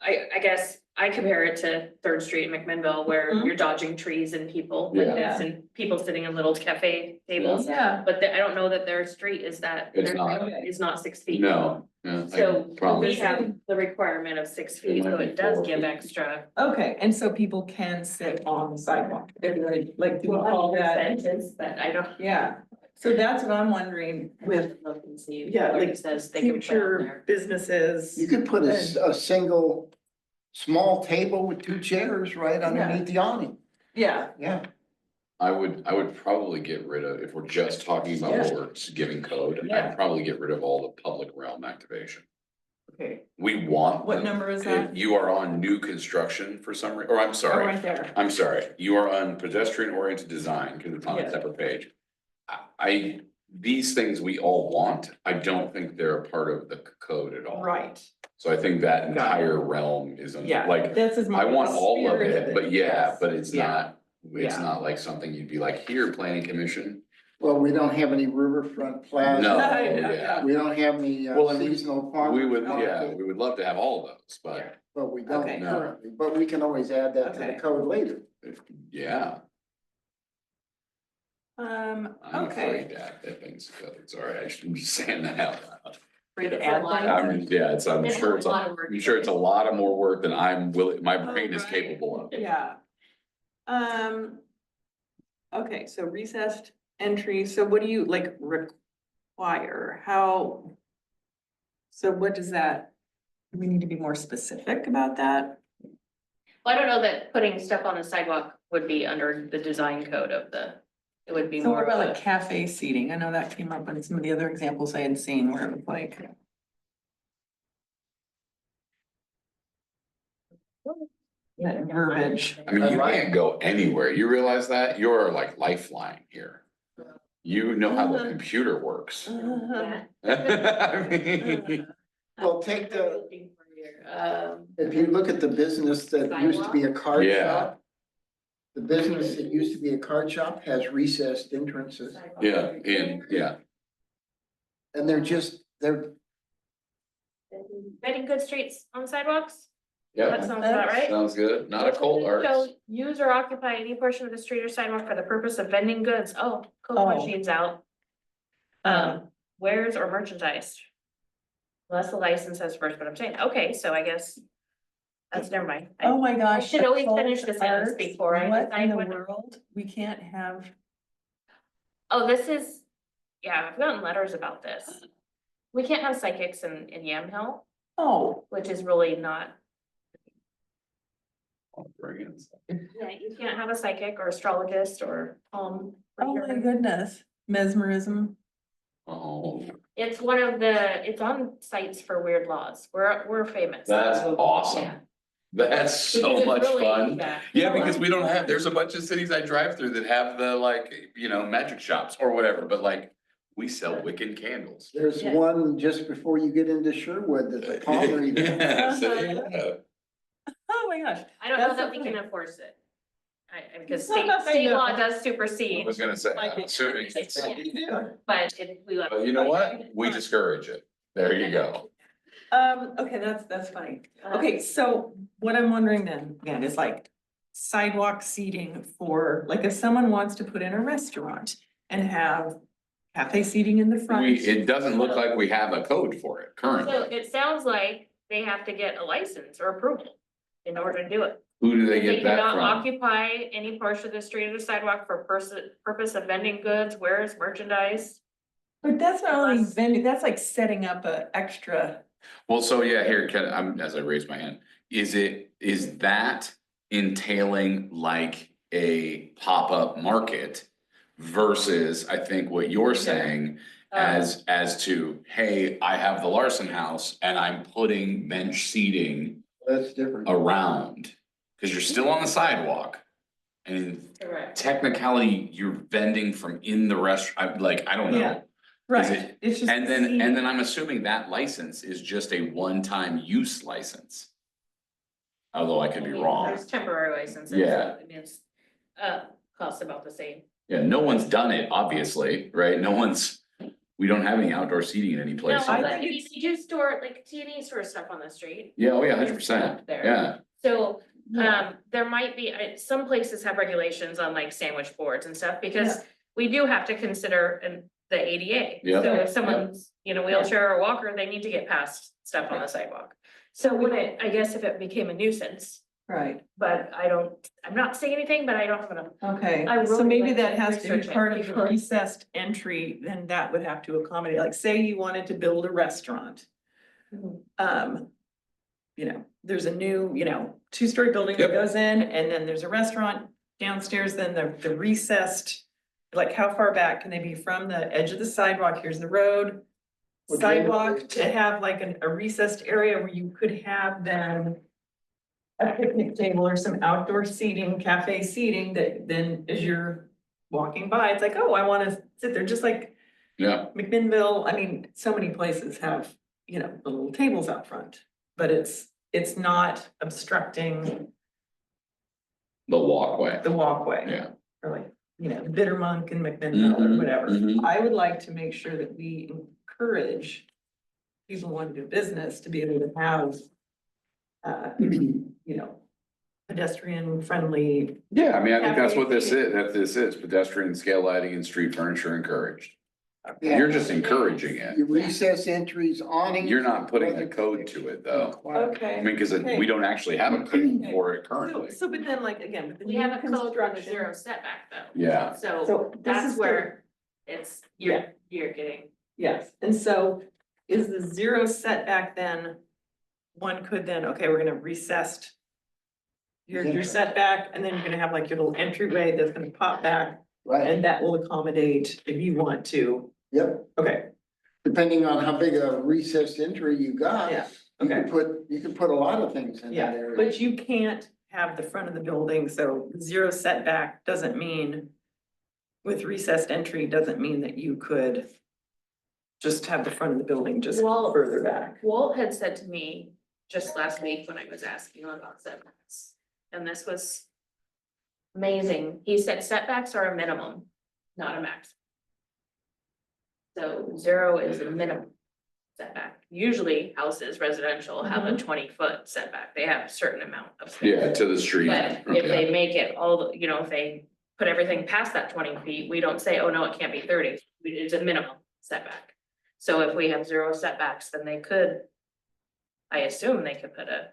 I guess I compare it to Third Street in McMinnville where Mhm. you're dodging trees and people like Yeah. this and people sitting in little cafe tables. Yeah, But I don't know that their street is that. It's their not. street Is not 6 feet. No, yeah, So we promise. have the requirement of 6 It feet, might so be it does 4 give feet. extra. okay, and so people can sit on the sidewalk, they're gonna, like, do we call that? Benches, but I don't. Yeah, so that's what I'm wondering with Look and see. Yeah, what like it says they can put on future there. You businesses. could put a single, small table with 2 chairs right underneath the awning, Yeah, yeah. I would probably get rid of, if we're just talking about what we're giving code, Yeah. I'd probably get rid of all the public realm activation. okay, We want. what number is that? You are on new construction for some reason, or I'm Oh, sorry, right there. I'm sorry, you are on pedestrian oriented design, because it's on Yeah. a separate page. These things we all want, I don't think they're a part of the code at all. Right, So I think that Got it. entire realm is, yeah, like, this is. I more want the all of spirit it, but yeah, yes. but it's Yeah. not, it's Yeah. not like something you'd be like, here, planning commission. Well, we don't have any riverfront plaza. No, Yeah. yeah, We don't have any Well, and seasonal farm. we would, yeah, we would love to have all of those, but, But we don't Okay. currently, but we can always add that to the Okay. code later. yeah, I'm Okay. afraid that thing's, it's all right, I shouldn't be saying that out loud. Free to It's a add lot. I'm, things. yeah, I'm It's sure a lot of work. I'm sure it's a lot of more work than I'm willing, my Oh, brain is right. capable of. Yeah. Okay, so recessed entry, so what do you like require, how? So what does that, do we need to be more specific about that? Well, I don't know that putting stuff on the sidewalk would be under the design code of it would be So what more about of like cafe seating? I know that came up in some of the other examples I had seen where it was like. That verbiage. I mean, you can't go anywhere, you realize that, you're like lifeline here. You know how the computer works. that. I mean, Well, take the, Looking for your, if you look at the business that used to be a card Yeah. shop. The business that used to be a card shop has recessed entrances yeah, yeah, and they're Vetting good streets on sidewalks? Yeah, That sounds about right. sounds good. Not a cold arts. Shall use or occupy any portion of the street or sidewalk for the purpose of vending goods. Oh, Coke Oh. machines out. Wares or merchandise. Unless the license says first, but I'm saying, okay, so I guess. That's, never mind. Oh my gosh. should always folk finish the sentence arts, before I What in decide the what- world? We can't have, Oh, this is, yeah, I've gotten letters about this. We can't have psychics in Yamhill, oh, which is really not, I'll bring it. yeah, you can't have a psychic or astrologist or, oh my goodness, mesmerism. Oh, It's one of the, it's on sites for weird laws. We're famous. that's Yeah. awesome. That's Because so it's much really- fun. yeah. Yeah, because we don't have, there's a bunch of cities I drive through that have the like, you know, magic shops or whatever, but like, we sell Wiccan candles. There's Yeah. one just before you get into Sherwood that's a pottery. Yeah, so, yeah. Oh my gosh. I don't know That's that we so can funny. enforce it. Because I state know. law does I supersede, was gonna say, Like I'm it. assuming, but if we let. but you know what? We discourage it. There you go. Okay, that's funny. Okay, so what I'm wondering then, again, is like sidewalk seating for, like if someone wants to put in a restaurant and have cafe seating in the front. It doesn't look like we have a code for it So currently. it sounds like they have to get a license or approval in order to do it. Who do they They get that cannot from? occupy any portion of the street or sidewalk for purpose of vending goods, wares, merchandise. But that's not only Unless- vending, that's like setting up a extra, Well, so yeah, here, as I raise my hand, is that entailing like a pop-up market? Versus, I think what you're saying as to, hey, I have the Larson House and I'm putting bench seating That's different. around. Cause you're still on the sidewalk. And Correct. technicality, you're vending from in the restaurant, like, I don't Yeah. know. right, it- it's just. And then seating. I'm assuming that license is just a one-time use license. Although I could be wrong. There's temporary licenses. Yeah. I mean, it's, costs about the same. Yeah, no one's done it, obviously, right? We don't have any outdoor seating in any place. No, I but think I mean, it's- they do store, like T&E store stuff on the street. Yeah, oh yeah, 100%, There. yeah. So, Yeah. there might be, some places have regulations on like sandwich boards and stuff, because Yeah. we do have to consider the ADA. Yeah. So if someone's, wheelchair or walker, they need to get past stuff on the sidewalk. So I guess if it became a nuisance, Right, but I'm not saying anything, but I don't have enough. okay, I so really maybe like that to has to be research it part of before. recessed entry, then that would have to accommodate, like, say you wanted to build a restaurant. There's a new, two-story building that Yep. goes in, and then there's a restaurant downstairs, then the recessed. Like, how far back can they be from the edge of the sidewalk? Here's the road. Well, Sidewalk to have like a recessed area where you could have then. A picnic table or some outdoor seating, cafe seating that then as you're walking by, it's like, oh, I wanna sit there, just like Yeah, McMinnville, I mean, so many places have, the little tables out front. But it's not obstructing the walkway, the walkway. yeah. Or like, Bittermonk and McMinnville or Mhm, whatever. mhm. I would like to make sure that we encourage people who want to do business to be able to have, pedestrian friendly. Yeah, I mean, I think that's Cafe what this seating. is, pedestrian scale lighting and street furniture encouraged. Yeah. You're just encouraging it. Your recess entries, awning. You're not putting a code to it, though. Okay. I mean, cause Okay. we don't actually have a code for it currently. So but then like, again, with the We new have a code for the construction. zero setback though. Yeah, So So this that's is where it's, you're getting. Yes, and so is the zero setback then, one could then, okay, we're gonna recessed. Your setback, and then you're gonna have like your little entryway that's gonna pop back, Right, and that will accommodate if you want to, yep, okay, depending on how big a recessed entry you got. Yeah, You okay. can put a lot of things in that yeah, area. but you can't have the front of the building, so zero setback doesn't mean. With recessed entry doesn't mean that you could. Just have the front of the building just Well, further back. Walt had said to me just last week when I was asking him about setbacks, and this was amazing. He said setbacks are a minimum, not a max. So zero is a minimum. setback. Usually houses, residential, have a Mhm. 20-foot setback. They have a certain amount of space. Yeah, to the street. But if they make it all, you know, if they put everything past that 20 feet, we don't say, oh, no, it can't be 30. It's a minimum setback. So if we have 0 setbacks, then they could, I assume they could put a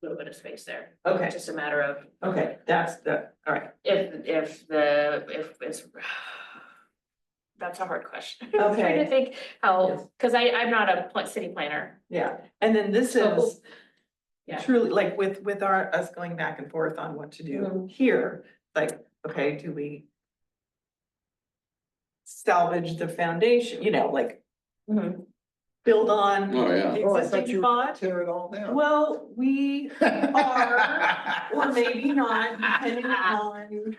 little bit of space there. Okay, It's just a matter of okay, that's all right. if it's. That's a hard question. I'm trying Okay. to think Yes. how, cause I'm not a city planner. Yeah, and then this So, is yeah. truly, like, with us going back and forth on what to do Mhm. here, like, okay, do we salvage the foundation, you know, like, Mhm. build on Oh, yeah. the Oh, I thought existing you were gonna spot? tear it all down. Well, we are, or maybe not, depending on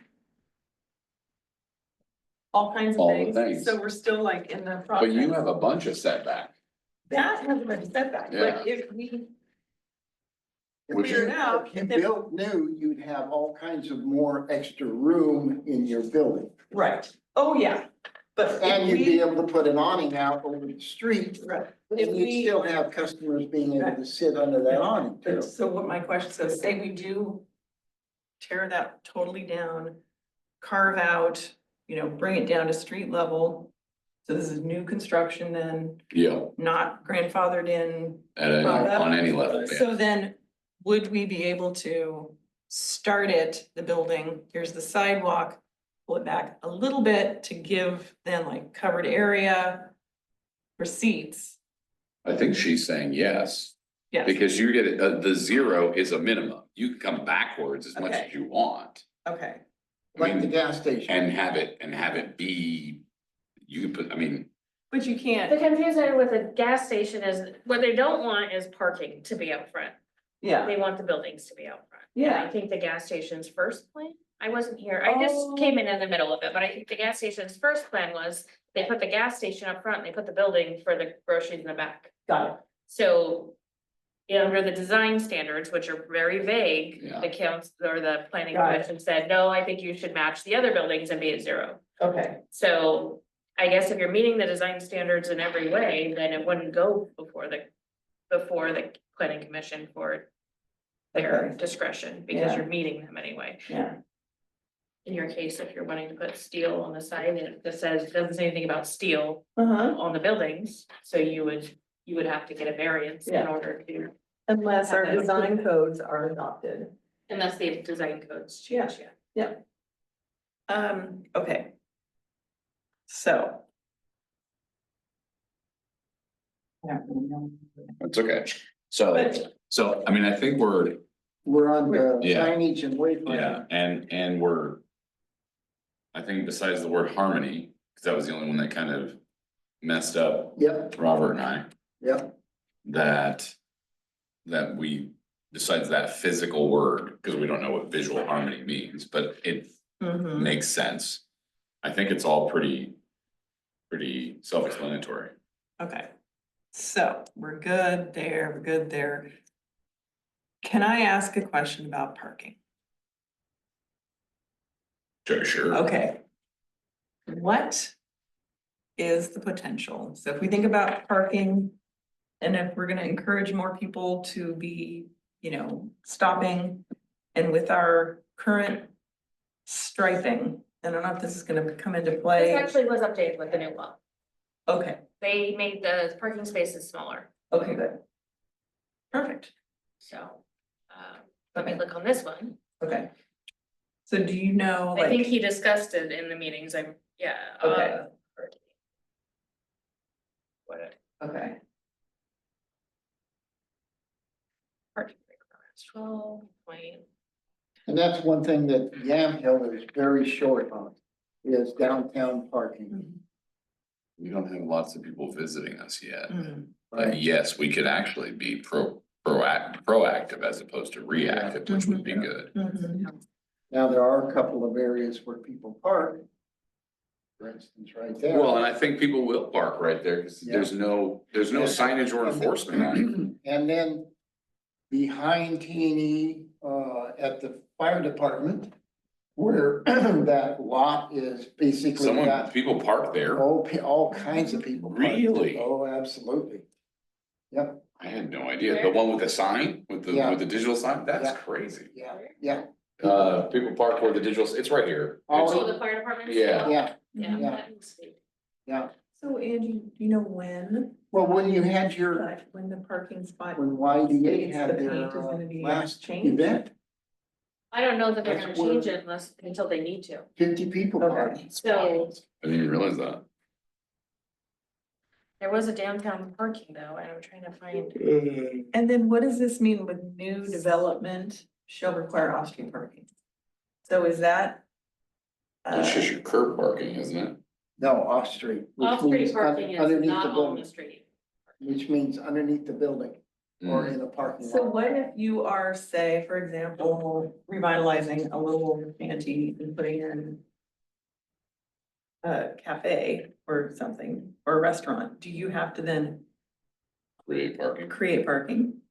all kinds of All the things, things. so we're still like in the process. But you have a bunch of setback. That has been setback, but if we If figure you, it out, if you then- built new, you'd have all kinds of more extra room in your building. right, oh, yeah, but And if you'd be we, able to put an awning out over the street, right, and if you'd we, still have customers being able to sit under that awning too. so what my question says, say we do tear that totally down, carve out, you know, bring it down to street level. So this is new construction then, Yeah, not grandfathered in. on any level, yeah. So then, would we be able to start it, the building, here's the sidewalk, pull it back a little bit to give then like covered area for seats? I think she's saying yes, Yes, because you get, the 0 is a minimum. You can come backwards as much Okay. as you want. okay, I Like the mean, gas station. and have it be, you can put, I mean, but you The can't, confusion with a gas station is, what they don't want is parking to be out front. yeah, They want the buildings to be out front. And Yeah. I think the gas station's first plan, I wasn't here, I just Oh. came in the middle of it, but I think the gas station's first plan was they put the gas station up front, and they put the building for the groceries in the back. got it, So, under the design standards, which are very vague, Yeah. the council or the planning Got it. commission said, no, I think you should match the other buildings and be at 0. okay, So I guess if you're meeting the design standards in every way, then it wouldn't go before the planning commission for their Okay. discretion, because Yeah. you're meeting them anyway. yeah, In your case, if you're wanting to put steel on the side, and it just says, doesn't say anything about steel uh-huh, on the buildings, so you would have to get a variance in Yeah. order to, unless our Have that design codes are adopted. unless they have design codes change, yeah. Okay. So. I don't really know. it's okay. So, But- I mean, I think we're, We're on the Yeah. signage and wayfinding. yeah, and we're. I think besides the word harmony, because that was the only one that kind of messed up Yep, Robert and I, yep. that. That we, besides that physical word, because we don't know what visual harmony means, but it Mhm. makes sense. I think it's all pretty self-explanatory. Okay, so we're good there, we're good there. Can I ask a question about parking? Sure. Okay. What is the potential? So if we think about parking, and if we're gonna encourage more people to be, you know, stopping, and with our current striping, I don't know if this is gonna come into This play. actually was updated with the new law. Okay, They made the parking spaces smaller, okay, good. Perfect, so, let me look on this one. okay. So do you know, I think like, he discussed it in the meetings, yeah. Okay. What, okay, parking requirements, 12 point. And that's one thing that Yamhill is very short on, is downtown parking. We don't have lots of people visiting us yet. Mhm. But yes, we could actually be proactive as opposed to reactive, which would be good. Mhm. Now, there are a couple of areas where people park. For instance, right there. Well, and I think people will park right there, because Yeah. there's no signage or enforcement on it. And then behind T&E, at the fire department, where that lot is basically got people park there. all kinds of people. parked. Really? Oh, absolutely. Yep, I had no idea. The one with the sign, with Yeah. the digital sign, that's Yeah. crazy. yeah, People park where the digital, it's right here. All- It's- Oh, the fire department? Yeah. yeah, Yeah. Yeah. that looks sweet. yeah. So Angie, do you know when, Well, when you had your, when the parking spot? when YDA states had the their paint is gonna be last changed? event, I don't know that they're gonna That's where- change it until they need to. 50 people Okay. parked. So I didn't even realize that. there was a downtown parking though, and I'm trying to find. And then what does this mean with new development shall require off-street parking? So is that? It's just your curb parking, isn't it? No, off-street. which Off-street means parking is underneath not the on building, the street. which means underneath the building or Mm. in a parking So lot. what if you are, say, for example, revitalizing a little shanty and putting in a cafe or something, or a restaurant, do you have to then Create parking. create parking?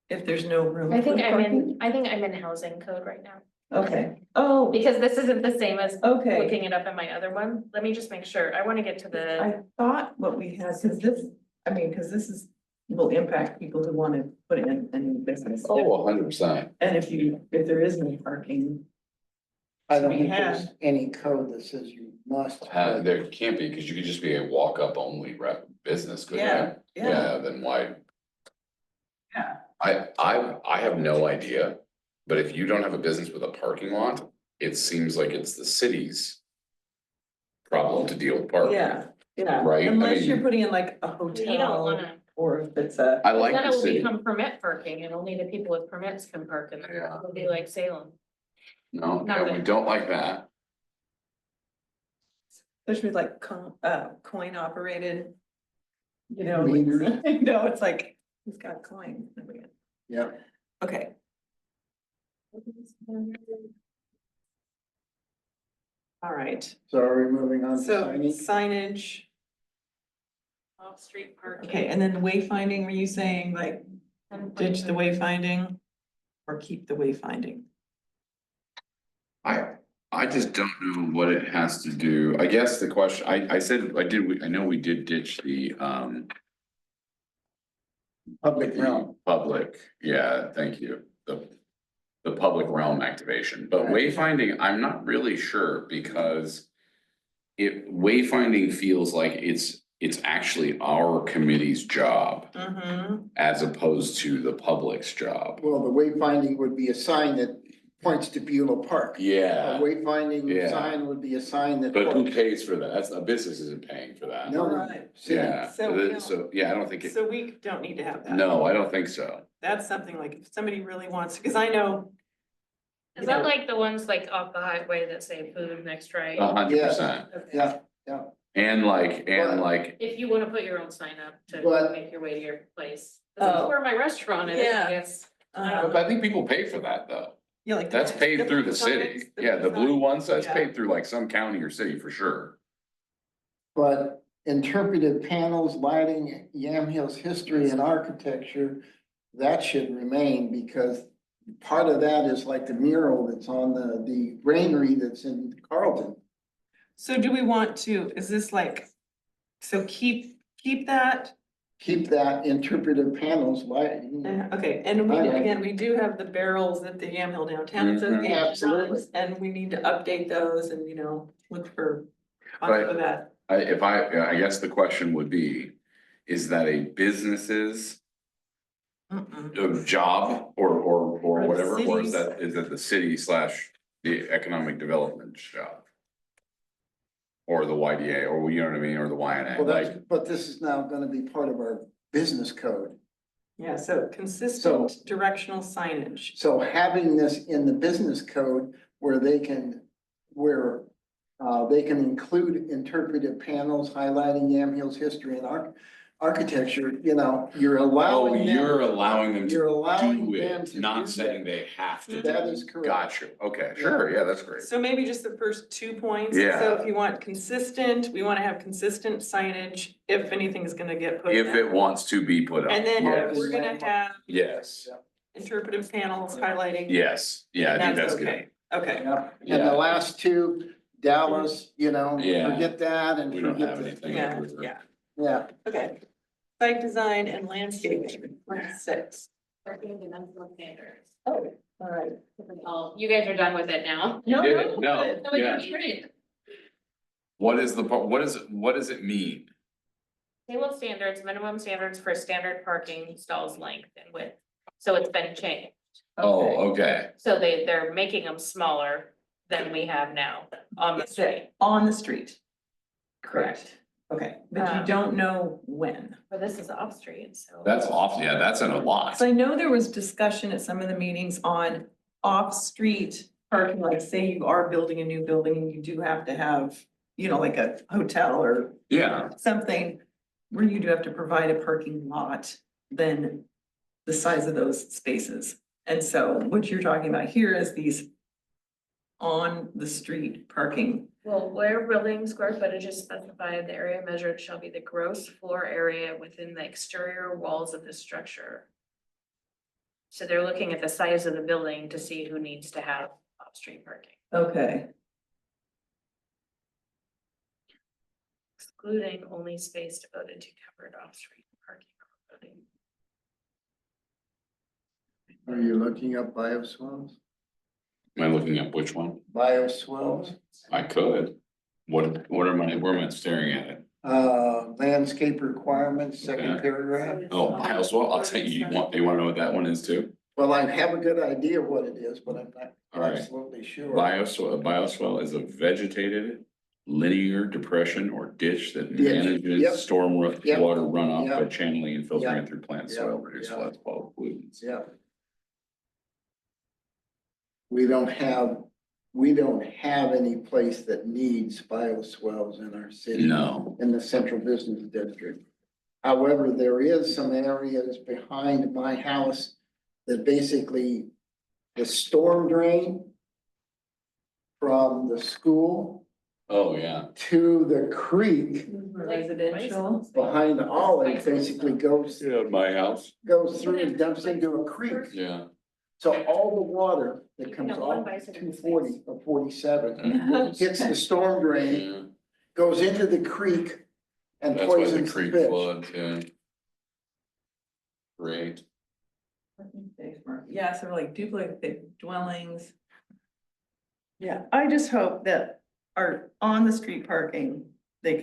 If there's no room I for think parking? I think I'm in housing code right now, Okay, oh, because this isn't the same as okay. looking it up in my other one. Let me just make sure. I wanna get to the, I thought what we had, cause this, I mean, cause this is, will impact people who wanna put in a new business. Oh, 100%. And if there is no parking, I don't we think have- there's any code that says you must. There can't be, because you could just be a walk-up only business, couldn't yeah, you? yeah, Yeah, then why? yeah. I have no idea, but if you don't have a business with a parking lot, it seems like it's the city's problem to deal with parking. Yeah, yeah. Right? I Unless you're mean- putting in like a you don't hotel wanna, or if it's a, I like then the it will city. become permit parking and only the people with permits can park in there. Yeah. It'll be like Salem. No, Not yeah, we good. don't like that. especially like coin operated. You know, Meters. like, you know, it's like, who's got coin? Yeah, Okay. All right, so are we moving on to so signing? signage, Off-street parking. okay, and then wayfinding, were you saying like and ditch the putting wayfinding? Or keep the wayfinding? I just don't know what it has to do. I guess the question, I know we did ditch the Public realm. public, yeah, thank you, the public realm activation, but wayfinding, I'm not really sure because wayfinding feels like it's actually our committee's job Mm-hmm. as opposed to the public's job. Well, the wayfinding would be a sign that points to Beulah Park. A Yeah, wayfinding Yeah. sign would be a sign that. but who points- pays for that? That's, a business isn't paying for that. No, no, Right. city. Yeah, So we don't- so, yeah, I don't think So we don't need to have that. no, I don't think so. That's something like if somebody really wants, because I know. Is you that know, like the ones like off the highway that say food next right? 100%. Okay. Yeah, And like, If you wanna put your own sign up to But- make your way to your place. That's Oh. where my restaurant is, Yeah. I guess. but I think people pay for that though. Yeah, like. That's paid through the city. signs, Yeah, the blue signs, ones, that's yeah. paid through like some county or city for sure. but interpretive panels, lighting, Yamhill's history and architecture, that should remain because part of that is like the mural that's on the granary that's in Carlton. So do we want to, is this like, so keep that? Keep that interpretive panels, lighting. Okay, and we, Okay. again, we do have the barrels at the Yamhill Downtown Association. Absolutely. runs, And we need to update those and, you know, look for, Right. for that. I guess the question would be, is that a business's Mm-mm. job or the whatever, or is city's. that the city / the economic development job? Or the YDA, or you know what I mean, or the YNA, Well, that's, like, but this is now gonna be part of our business code. Yeah, so consistent directional signage. So having this in the business code where they can, they can include interpretive panels highlighting Yamhill's history and architecture, you know, you're oh, allowing you're them, allowing them you're to allowing do them it, to not do saying that. they have to. That do is it. correct. Gotcha, okay, sure, yeah, that's great. So maybe just the first 2 points. Yeah. So if you want consistent, we want to have consistent signage if anything is gonna get put in. If it wants to be put up. And then Yes. we're gonna have, Yes, interpretive panels highlighting. Yes, yeah, I think that's good. okay. Okay, Yeah, and Yeah. the last two, Dallas, you know, Yeah. forget that and We don't forget have the, anything. yeah, over there. yeah, yeah. okay. Site design and landscaping, 6. Parking dimensional standards. Oh, all right. Oh, you guys are done with it now? You did it? No, No, yeah. it's great. What is what does it mean? Table of standards, minimum standards for standard parking stalls length and width. So it's been changed. Oh, okay, So they're making them smaller than we have now on the street. On the street. Correct. Okay, but you Um, don't know when. But this is off street, so. that's off, yeah, that's in a lot. So I know there was discussion at some of the meetings on off-street parking, like say you are building a new building and you do have to have, you know, like a hotel or Yeah, something where you do have to provide a parking lot, then the size of those spaces. And so what you're talking about here is these on the street parking. Well, where building square footage is specified, the area measured shall be the gross floor area within the exterior walls of the structure. So they're looking at the size of the building to see who needs to have off-street parking, Okay, excluding only space devoted to covered off-street parking. Are you looking up bioswales? am I looking up which one? Bioswales, I could. What where am I staring at it? landscape requirements, second Okay. paragraph. Oh, Bioswale, I'll tell you, you wanna know what that one is too? Well, I have a good idea what it is, but I'm not All right. absolutely sure. Bioswale is a vegetated linear depression or ditch that Ditch, manages yep. storm Yep. water runoff by Yep. channeling and filtering Yep. it through plant Yep. soil, reduce Yep. floods, follow pollutants. Yeah. We don't have any place that needs bioswales in our city. No, In the central business district. However, there is some areas behind my house that basically the storm drain from the school oh, yeah, to the creek residential. behind Ollie basically goes my house, through and dumps into a creek. yeah. So all the water that You can comes have one off bicycle 240 or 47 And hits the storm drain, yeah, goes into the creek and that's why the poisons the creek fish. floods, yeah. Great, Yeah, so like duplicate dwellings. Yeah, I just hope that our on the street parking, we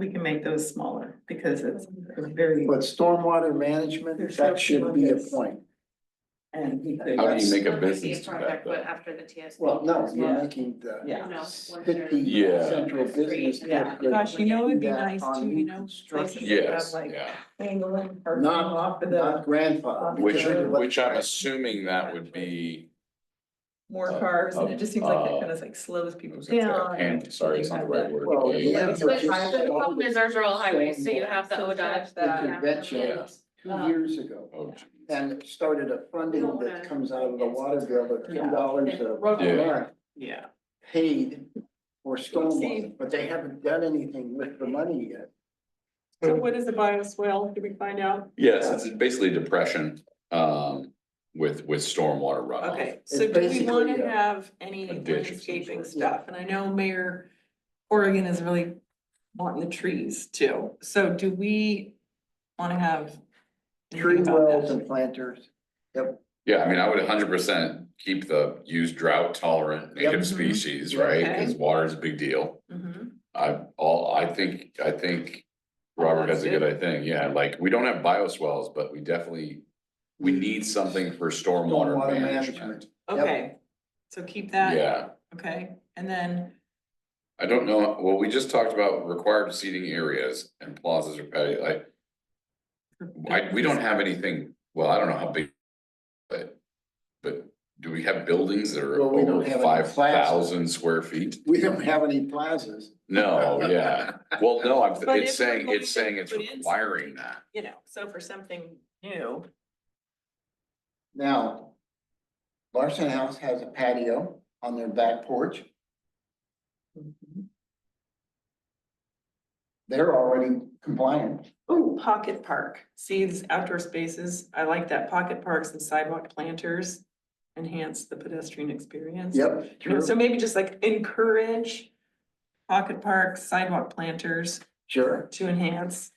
can make those smaller because it's very, But stormwater management, They're so that should be a humongous. point. and we could. how do you make a One might be business to that project, but though? after the TSD. Well, no, you're Yeah. making the Yeah. No, city Yeah. central business Yeah, district. gosh, you know, it'd be that nice on too, new you know, construction. places that have Yes, like yeah, angling parking Not, off of not the grandfather. which, because of what- which I'm assuming that would be, more cars, and it just seems like it kind of like slows people down. and, sorry, it's not the right word. Well, A- yeah. But the problem is ours are all highways, so you have the So ODOT. scratch The that. convention Yeah. 2 years ago. Oh, geez. And started a funding that comes out of the water bill of $2 a Yeah. month Yeah. paid for See. stormwater, but they haven't done anything with the money yet. So what is a bioswale? Did we find out? Yes, it's basically depression, with stormwater runoff. Okay, It's so do we basically wanna a- have any a ditch of some landscaping sort. stuff? And I know Mayor Oregon is really wanting the trees too. So do we wanna have? Tree anything about wells that? and planters. Yep. Yeah, I mean, I would 100% keep the use drought tolerant Yep. native Mhm. species, Yeah. right? Okay. Cause water is a big deal. Mhm. I think Robert has a good idea, yeah, like, we don't have bioswales, but we definitely, we need something for stormwater Stormwater management. management. Okay, so keep that, Yeah, okay, and then, I don't know, well, we just talked about required seating areas and plazas or patio, we don't have anything, well, I don't know how big. But do we have buildings that are Well, we don't over have any 5,000 square feet? We don't have any plazas. No, yeah, well, no, But it's if we're saying, going it's to saying it's put in requiring that. you know, so for something new. Now, Larson House has a patio on their back porch. they're already compliant. Oh, pocket park, see these outdoor spaces, I like that, pocket parks and sidewalk planters. Enhance the pedestrian experience. Yep, You know, so true, maybe just like encourage pocket parks, sidewalk planters sure, to enhance.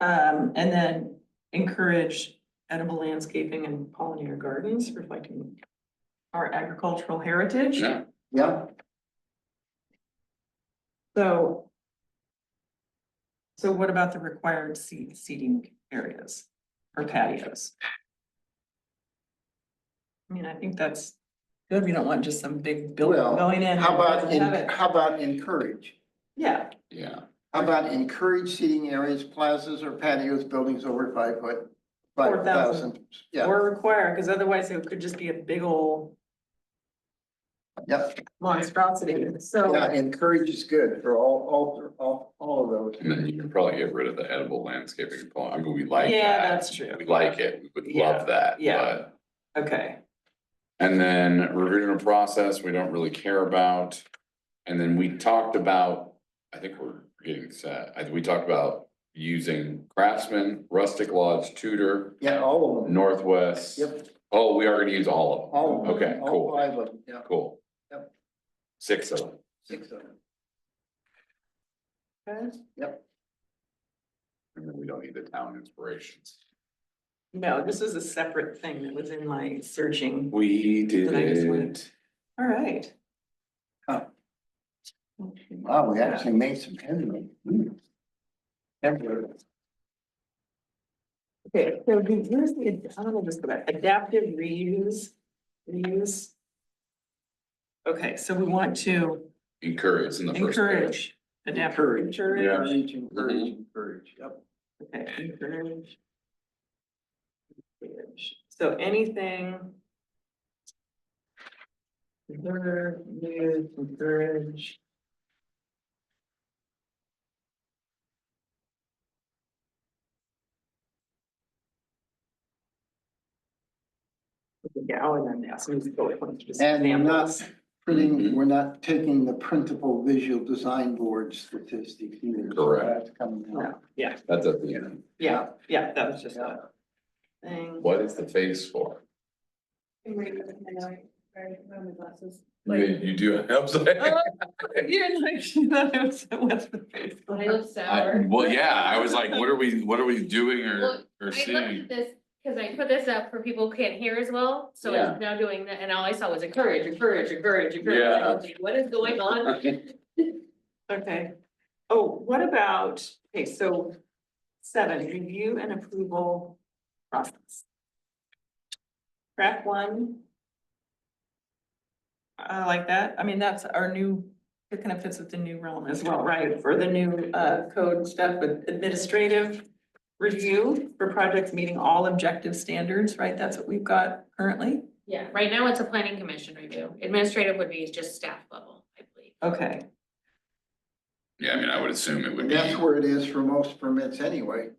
And then encourage edible landscaping and pollinator gardens reflecting our agricultural heritage. Yeah, yeah. So. So what about the required seating areas or patios? I mean, I think that's good. We don't want just some big building Well, going in. how that about, doesn't have it. how about encourage? Yeah, yeah. How about encourage seating areas, plazas or patios, buildings over 5 foot? 4,000. 5,000, yeah, or require, because otherwise it could just be a big old yep, monstrosity, so. yeah, encourage is good for all of those. And then you can probably get rid of the edible landscaping component. I mean, we like that. Yeah, that's true. We like it. We would Yeah, love that, yeah. but. Okay, And then revision of process, we don't really care about. And then we talked about, I think we're getting set, we talked about using Craftsman, Rustic Lodge, Tudor, Yeah, all of them, Northwest. yep, Oh, we are gonna use all of them. all of them. Okay, All cool. 5 of them, yeah, Cool. Yep. 6 of them. 6 of them, okay. yep. And then we don't need the town inspirations. No, this was a separate thing that was in my searching. We did Then I just it. went- All right. Huh. Wow, we actually made some headway. Headway. Okay, so where's the, I don't know, just go back, adaptive reuse. Okay, so we want to Encourage in the first. page. encourage, adaptive, Encourage, encourage, encourage, yep. okay, encourage. So anything. Encourage. Yeah, oh, and then that's just And we're not examples. printing, we're not taking the printable visual design board statistics either. so Correct. That's coming No, out. yeah, That's at the end. yeah, that was just a thing. What is the face for? You do, I'm sorry. You're like, what's the face? I look sour. Well, yeah, I was like, what are we doing Well, or I looked seeing? at this, cause I put this up for people who can't hear as well, so Yeah. it's now doing that, and all I saw was encourage. Yeah. I was like, what is going on? Okay. Oh, what about, okay, so 7, review and approval process. Track 1. I like that. I mean, that's our new, it kind of fits with the new realm as well, right? For the new code stuff with administrative review for projects meeting all objective standards, right? That's what we've got currently. Yeah, right now it's a planning commission review. Administrative would be just staff level, I believe. Okay, Yeah, I mean, I would assume it would And be. that's where it is for most permits anyway.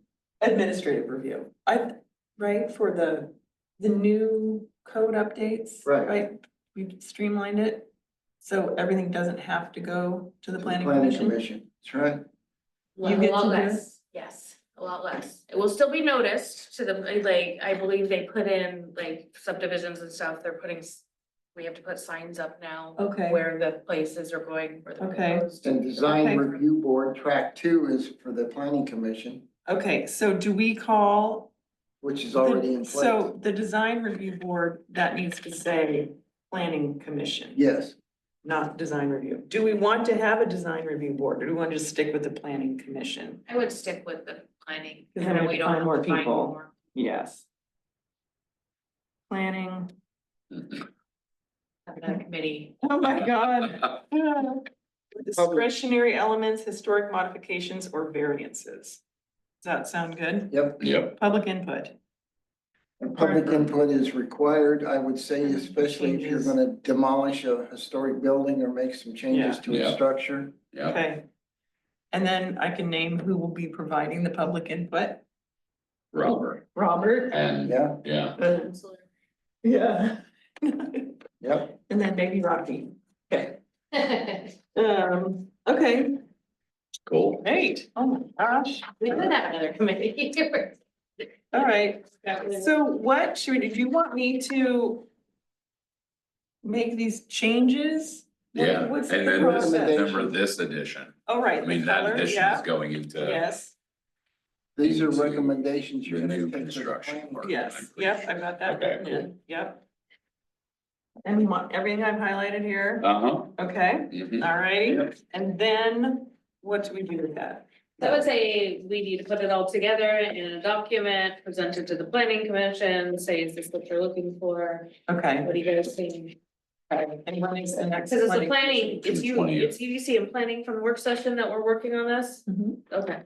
administrative review. Right, for the new code updates. Right. We've streamlined it, so everything doesn't have to go to the planning Planning commission. commission, that's right. You A get lot to do less, yes, a lot less. It will still be noticed to the, like, I believe they put in like subdivisions and stuff, they're putting. We have to put signs up now. Okay. Where the places are going for the Okay. proposed. And design Okay. review board, track 2 is for the planning commission, Okay, so do we call? which is already in place. So the design review board, that needs to say planning commission. Yes, Not design review. Do we want to have a design review board, or do we want to just stick with the planning commission? I would stick with the planning. Because then we we can don't find have more to find people. more. Yes. Planning, Have that committee. oh my God. Discretionary elements, historic modifications or variances. Does that sound good? yep. Yep, Public input. And public input is required, I would say, especially if you're Changes. gonna demolish a historic building or make some changes Yeah. to a Yeah. structure. yep. Okay. And then I can name who will be providing the public input. Robert. Robert. And, Yeah, yeah, Yeah. yep. And then maybe Rocky. Okay. Okay. Cool. Great, oh my gosh, We could have another committee. all right. So what should we, do you want me to make these changes? What- Yeah, what's and the then this, process? remember this edition, Oh, right. I mean, the that color, edition yeah, is going into yes, These are Into recommendations the you're gonna new take to the construction planning. part. I'm yes, pretty yep, sure. I've got that Okay, written cool. in, yep. And you want everything I've highlighted here, Uh-huh. okay, Mhm. all right, Yep. and then what do we do with that? I would say we need to put it all together in a document, present it to the planning commission, say, is this what you're looking for? Okay, What do you guys think? and when is the next? Cause it's the planning planning, it's you, 20th. it's EDC and planning from the work session that we're working on this? Mhm. Okay,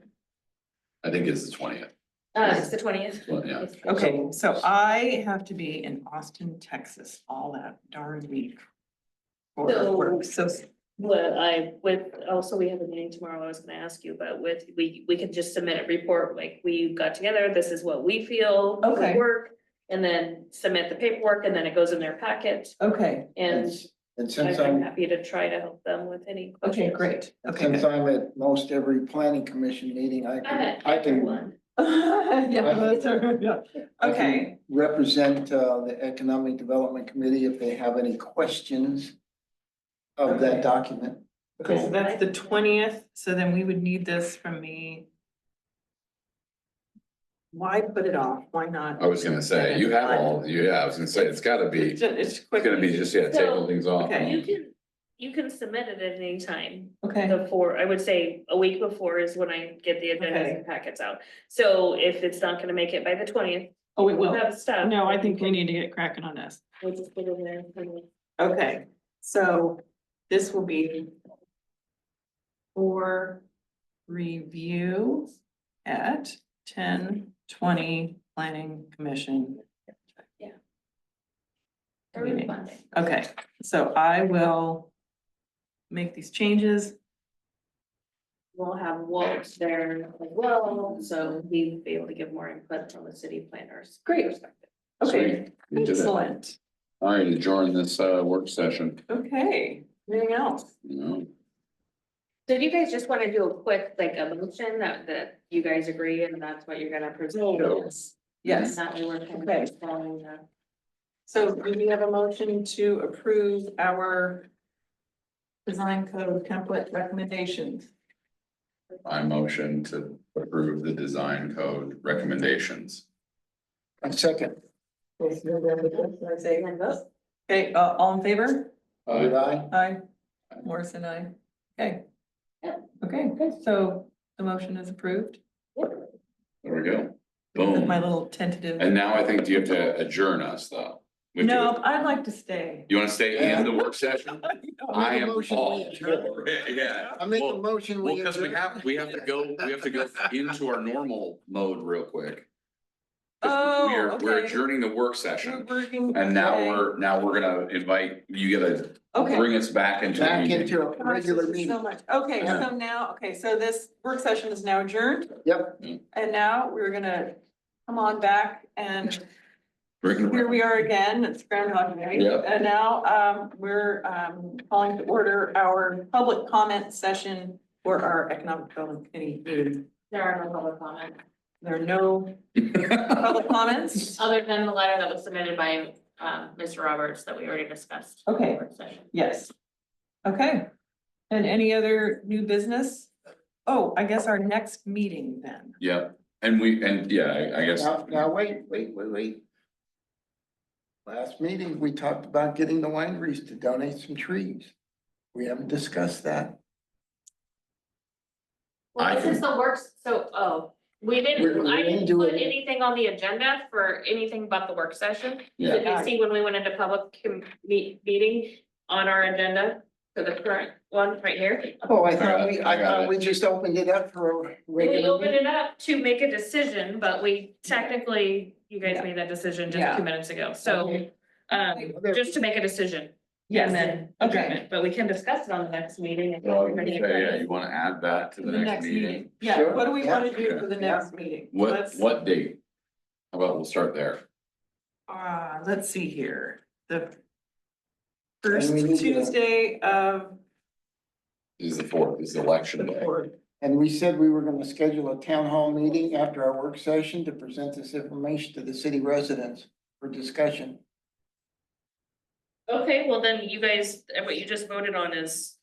I think it's the 20th. it's the 20th. Well, yeah. Okay, so I have to be in Austin, Texas, all that darn week. For So- work, so, Also, we have a meeting tomorrow, I was gonna ask you, but we could just submit a report, like, we got together, this is what we feel Okay. would work. And then submit the paperwork, and then it goes in their packet, okay, and And since I'm I'm, happy to try to help them with any okay, questions. great, and okay, since good. I'm at most every planning commission meeting, I I'm can, at I can. everyone. Yeah, that's, yeah, I can okay, Represent the Economic Development Committee if they have any questions of that Okay. document. okay, so that's the 20th, so then we would need this from me. Why put it off, why not? I was gonna say, you have all, yeah, I was gonna say, it's gotta be, It's it's quick. gonna be just, yeah, taking So, things off. okay. You can submit it at any time, Okay, before, I would say a week before is when I get the agendas Okay. and packets out. So if it's not gonna make it by the 20th, oh, we we'll will, have stuff. no, I think we need to get cracking on this. We'll just put it in there. Okay, so this will be for review at 10:20 Planning Commission. Every Meeting. Monday. Okay, so I will make these changes. We'll have Walt there as well, so he'll be able to give more input from the city planners. Great. perspective. Okay, Sweet. We did it. excellent. All right, adjourn this work session, Okay, anything else? you know? So do you guys just wanna do a quick, like, a motion that you guys agree and that's what you're gonna present? Yes, That way we're kind of Okay. following the. so do we have a motion to approve our design code template recommendations? I motion to approve the design code recommendations. A second, Okay, all in favor? would I? Aye. Morrison, aye. Okay. Yeah. Okay, so the motion is approved. There we go. With my Boom. little tentative. And now I think, do you have to adjourn us, though? We have to No, go- I'd like to stay. You wanna stay in the work session? I am motion, we all adjourn. for it, yeah. I make a Well, motion. Well, cause we have to go into our normal mode real quick. 'Cause Oh, we're okay. adjourning the work We're session, working. and now okay. we're gonna invite, you gotta Okay. bring us back into the Back meeting. into a Gosh, regular this is meeting. So much. Okay, Yeah. so now, okay, so this work session is now adjourned, Yep, and now we're gonna come on back and Bring it here around. we are again, it's Groundhog Day. Yep. And now, we're, calling to order our public comment session for our Economic Development Committee meeting. There are no public comments, There are no public comments? other than the letter that was submitted by, Mr. Roberts that we already discussed. in the Okay. work session. Yes. Okay. And any other new business? Oh, I guess our next meeting then. Yeah, and yeah, I guess, now, wait. Last meeting, we talked about getting the wineries to donate some trees. We haven't discussed that. Well, I this is the works, we We didn't, I didn't didn't do put it. anything on the agenda for anything but the work session. yeah, Did you see when we went into meeting on our agenda for the current one right here? Oh, I got it. we just opened it up for a We regular opened meeting. it up to make a decision, but we technically, you guys Yeah. made that decision just Yeah. 2 minutes ago, so, just to make a decision. Yes. And then Okay. adjournment, but we can discuss it on the next meeting. if well, I was everybody gonna say, yeah, agrees. you wanna add that to the next meeting? Yeah, Sure, what do we yeah. wanna do for the Okay. next meeting? What date? How about we'll start there? Let's see here, the And first we need to- Tuesday of This is the 4th, this is election the day. 4th. And we said we were gonna schedule a town hall meeting after our work session to present this information to the city residents for discussion. Okay, well then you guys, what you just voted on is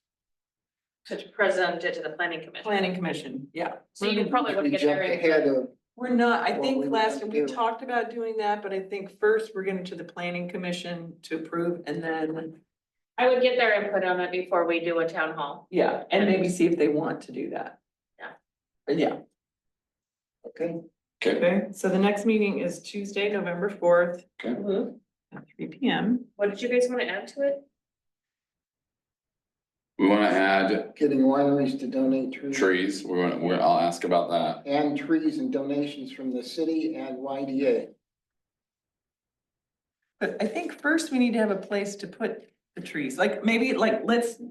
to present it to the planning commission. Planning commission, yeah. So you probably want to We get their jumped ahead input. of, We're not, I What think we were last, gonna we do. talked about doing that, but I think first we're getting to the planning commission to approve and then, I would get their input on it before we do a town hall. yeah, and maybe see if they want to do that. Yeah. But yeah, okay, Okay, okay, so the next meeting is Tuesday, November 4th okay. at 3 p.m. What did you guys want to add to it? We wanna add getting wineries to donate trees. trees, I'll ask about that. And trees and donations from the city and YDA. But I think first we need to have a place to put the trees, like maybe like,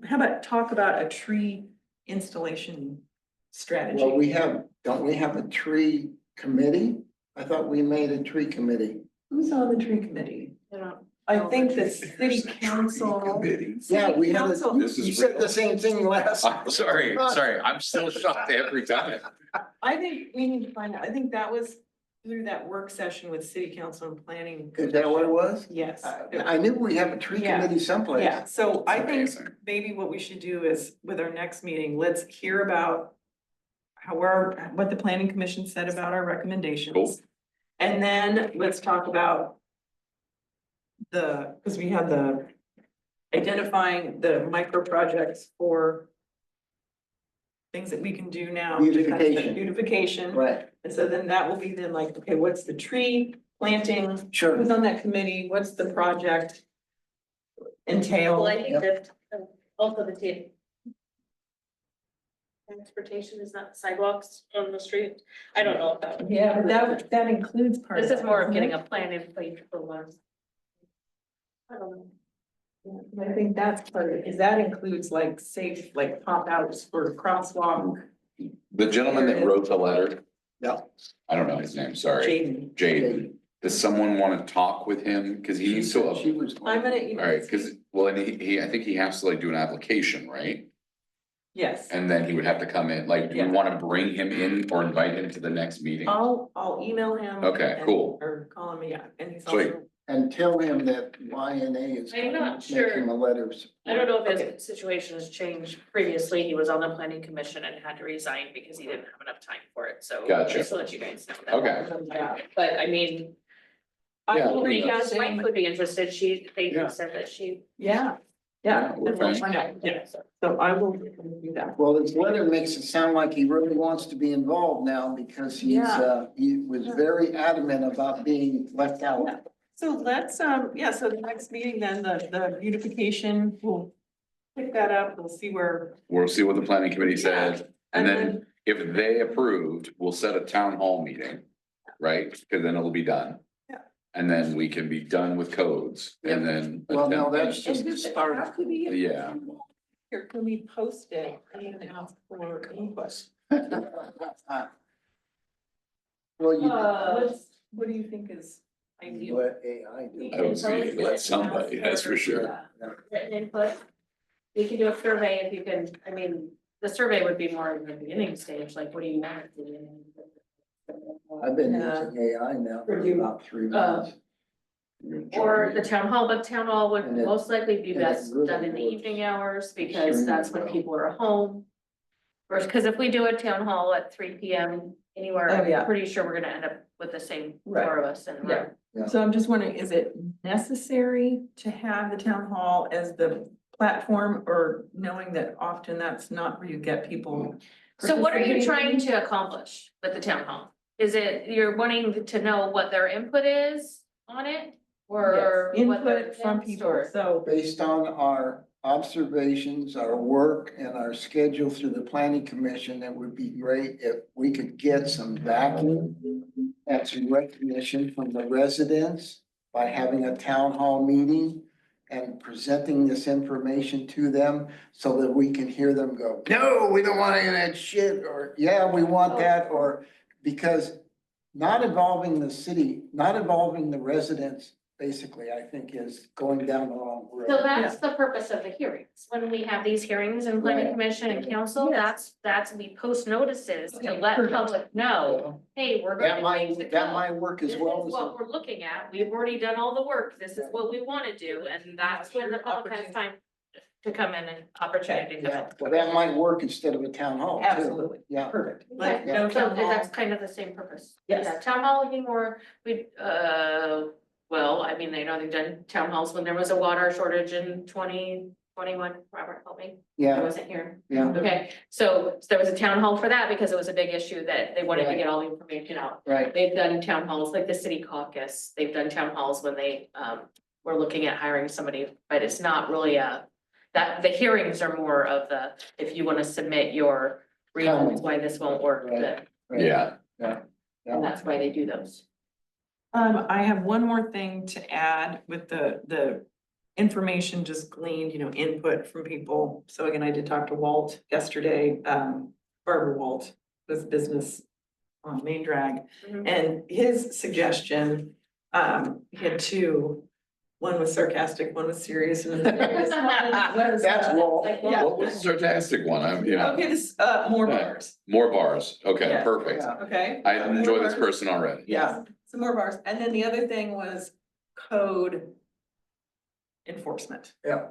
how about talk about a tree installation strategy? Well, don't we have a tree committee? I thought we made a tree committee. Who's on the tree committee? I think the city council. Yeah, we have Council. a, This is you said real. the same thing last. I'm sorry, I'm still shocked every time. I think we need to find out, I think that was through that work session with city council and planning. Is that what it was? Yes. I knew we have a tree Yeah. committee someplace. Yeah, so I think Amazing. maybe what we should do is with our next meeting, let's hear about what the planning commission said about our recommendations. Cool. And then let's talk about because we have the identifying the micro projects for things that we can do now. to kind of- Beautification. Beautification. Right, And so then that will be then like, okay, what's the tree planting? sure. Who's on that committee? What's the project entail? Well, I think Yep. that also the team. Transportation is not sidewalks on the street. I don't know if that. Yeah, but that includes part of This is that, more of doesn't getting it? a plan in place for one. I don't know. Yeah, I think that's part of it, because that includes like safe, like pop outs for crosswalk. The gentleman that wrote the letter. Yeah. I don't know his name, sorry. Jaden. Jaden. Does someone wanna talk with him? Cause he needs to, She was. I'm gonna email. alright, cause, well, and I think he has to like do an application, right? Yes, And then he would have to come in, like, do we Yeah. wanna bring him in or invite him to the next meeting? I'll email him. Okay, and- cool. Or call him, yeah, and he's Sweet. also, And tell him that YNA is. I'm not making sure. a letter of support. I don't know if Okay. his situation has changed. Previously, he was on the planning commission and had to resign because he didn't have enough time for it, so. Gotcha. Just to let you guys know that. Okay. But I mean, I Yeah. will reach out his to wife him, would be interested. They Yeah. said that she. yeah, Yeah, we're and we'll fine. find out, yeah, so I will do that. Well, his letter makes it sound like he really wants to be involved now because he was very adamant about being left out. Yeah. So let's, so the next meeting then, the beautification, we'll pick that up, we'll see where. We'll see what the planning committee says, and And then if they approved, we'll set a town hall meeting, right? Cause then it'll be done. Yeah. And then we can be done with codes and then. Well, no, that's And just the does it start. have to be? Yeah. Here, can we post it and ask for input? Well, you. What do you think is ideal? Let AI do I would say let somebody, that's for sure. Written input. You can do a survey if you can, I mean, the survey would be more in the beginning stage, like what do you want? I've been Yeah. using AI now for You- about 3 months. Or the town hall, but town hall would And it- most likely be and it best really done in the works evening hours, because extremely that's when well. people are home. Or, cause if we do a town hall at 3 p.m. anywhere, Oh, yeah. I'm pretty sure we're gonna end up with the same Right. four of us in the Yeah. room. Yeah. So I'm just wondering, is it necessary to have the town hall as the platform, or knowing that often that's not where you get people? So what are you participating? trying to accomplish with the town hall? Is it, you're wanting to know what their input is on it? Or Yes, what their input from plans people, or- so, Based on our observations, our work and our schedule through the planning commission, it would be great if we could get some backing and some recognition from the residents by having a town hall meeting and presenting this information to them so that we can hear them go, no, we don't want any of that shit, or yeah, we want that, or because not involving the city, not involving the residents basically, I think is going down the wrong road. So that's the purpose of the hearings. When we have these hearings in planning Right. commission and council, Yes. that's we post notices to Okay, let perfect. public know, hey, we're That gonna change the might, that code. might work This as is well as. what we're looking at. We've already done all the work. This is what we wanna do, and that's when the public has time to come in and opportunity to come Yeah, well, that might work instead of a town hall too. Absolutely. Yeah. Perfect. in. Like, Okay, no so town hall. that's kind of the same purpose. Yes. Yeah, town hall would be more, well, I mean, I know they've done town halls when there was a water shortage in 2021. Robert, help me. I Yeah, wasn't here. yeah, Okay, so there was a town hall for that because it was a big issue that they wanted to Right. get all the information out. right, They've done town halls like the city caucus. They've done town halls when they were looking at hiring somebody, but it's not really that the hearings are more of the, if you want to submit your reasons why this won't work, Right. right. Yeah, and that's why they do those. I have one more thing to add with the information just gleaned, input from people. So again, I did talk to Walt yesterday, Barbara Walt, this business on Main Drag. Mhm. And his suggestion, he had two, one was sarcastic, one was serious. And the serious one was, That's Walt. Like, Yeah. what was the sarcastic one? Okay, this, more bars, More bars, okay, Yeah. perfect. Yeah. okay? I enjoy More this bars. person already. Yes, some more bars. And then the other thing was code enforcement. Yeah.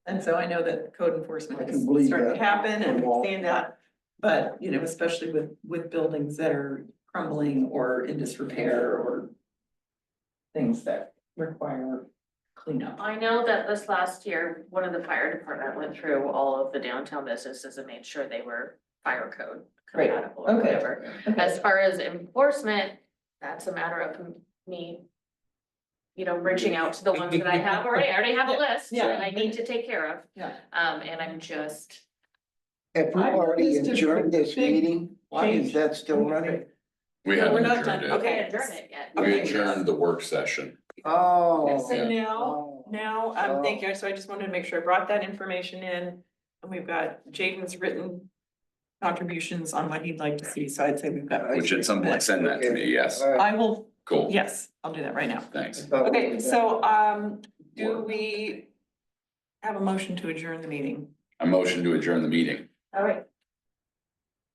And so I know that code enforcement I can is believe starting to that. happen and From all- we're seeing that. But, especially with buildings that are crumbling or in disrepair or things that require cleanup. I know that this last year, one of the fire department went through all of the downtown businesses and made sure they were fire code Great. compatible or Okay. whatever. As far as enforcement, that's a matter of me, reaching out to the ones that I have already. I already have a list Yeah. that I need to take care of. Yeah. And I'm just, Have we I already noticed a adjourned this big meeting? change. Is that still running? We No, we're haven't not adjourned done. it. Okay. I adjourn it yet. We Okay. adjourned the work session. Oh. So Oh. now, thank you. So I just wanted to make sure I brought that information in. And we've got Jaden's written contributions on what he'd like to see. So I'd say we've got. Which at some point, send that to me, yes, All right. I will, cool, yes, I'll do that right now. thanks. Okay, so, do we have a motion to adjourn the meeting? A motion to adjourn the meeting. All right,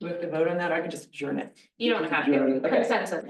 Do we have to vote on that? I could just adjourn it. you don't have Adjourn to, it. consensus.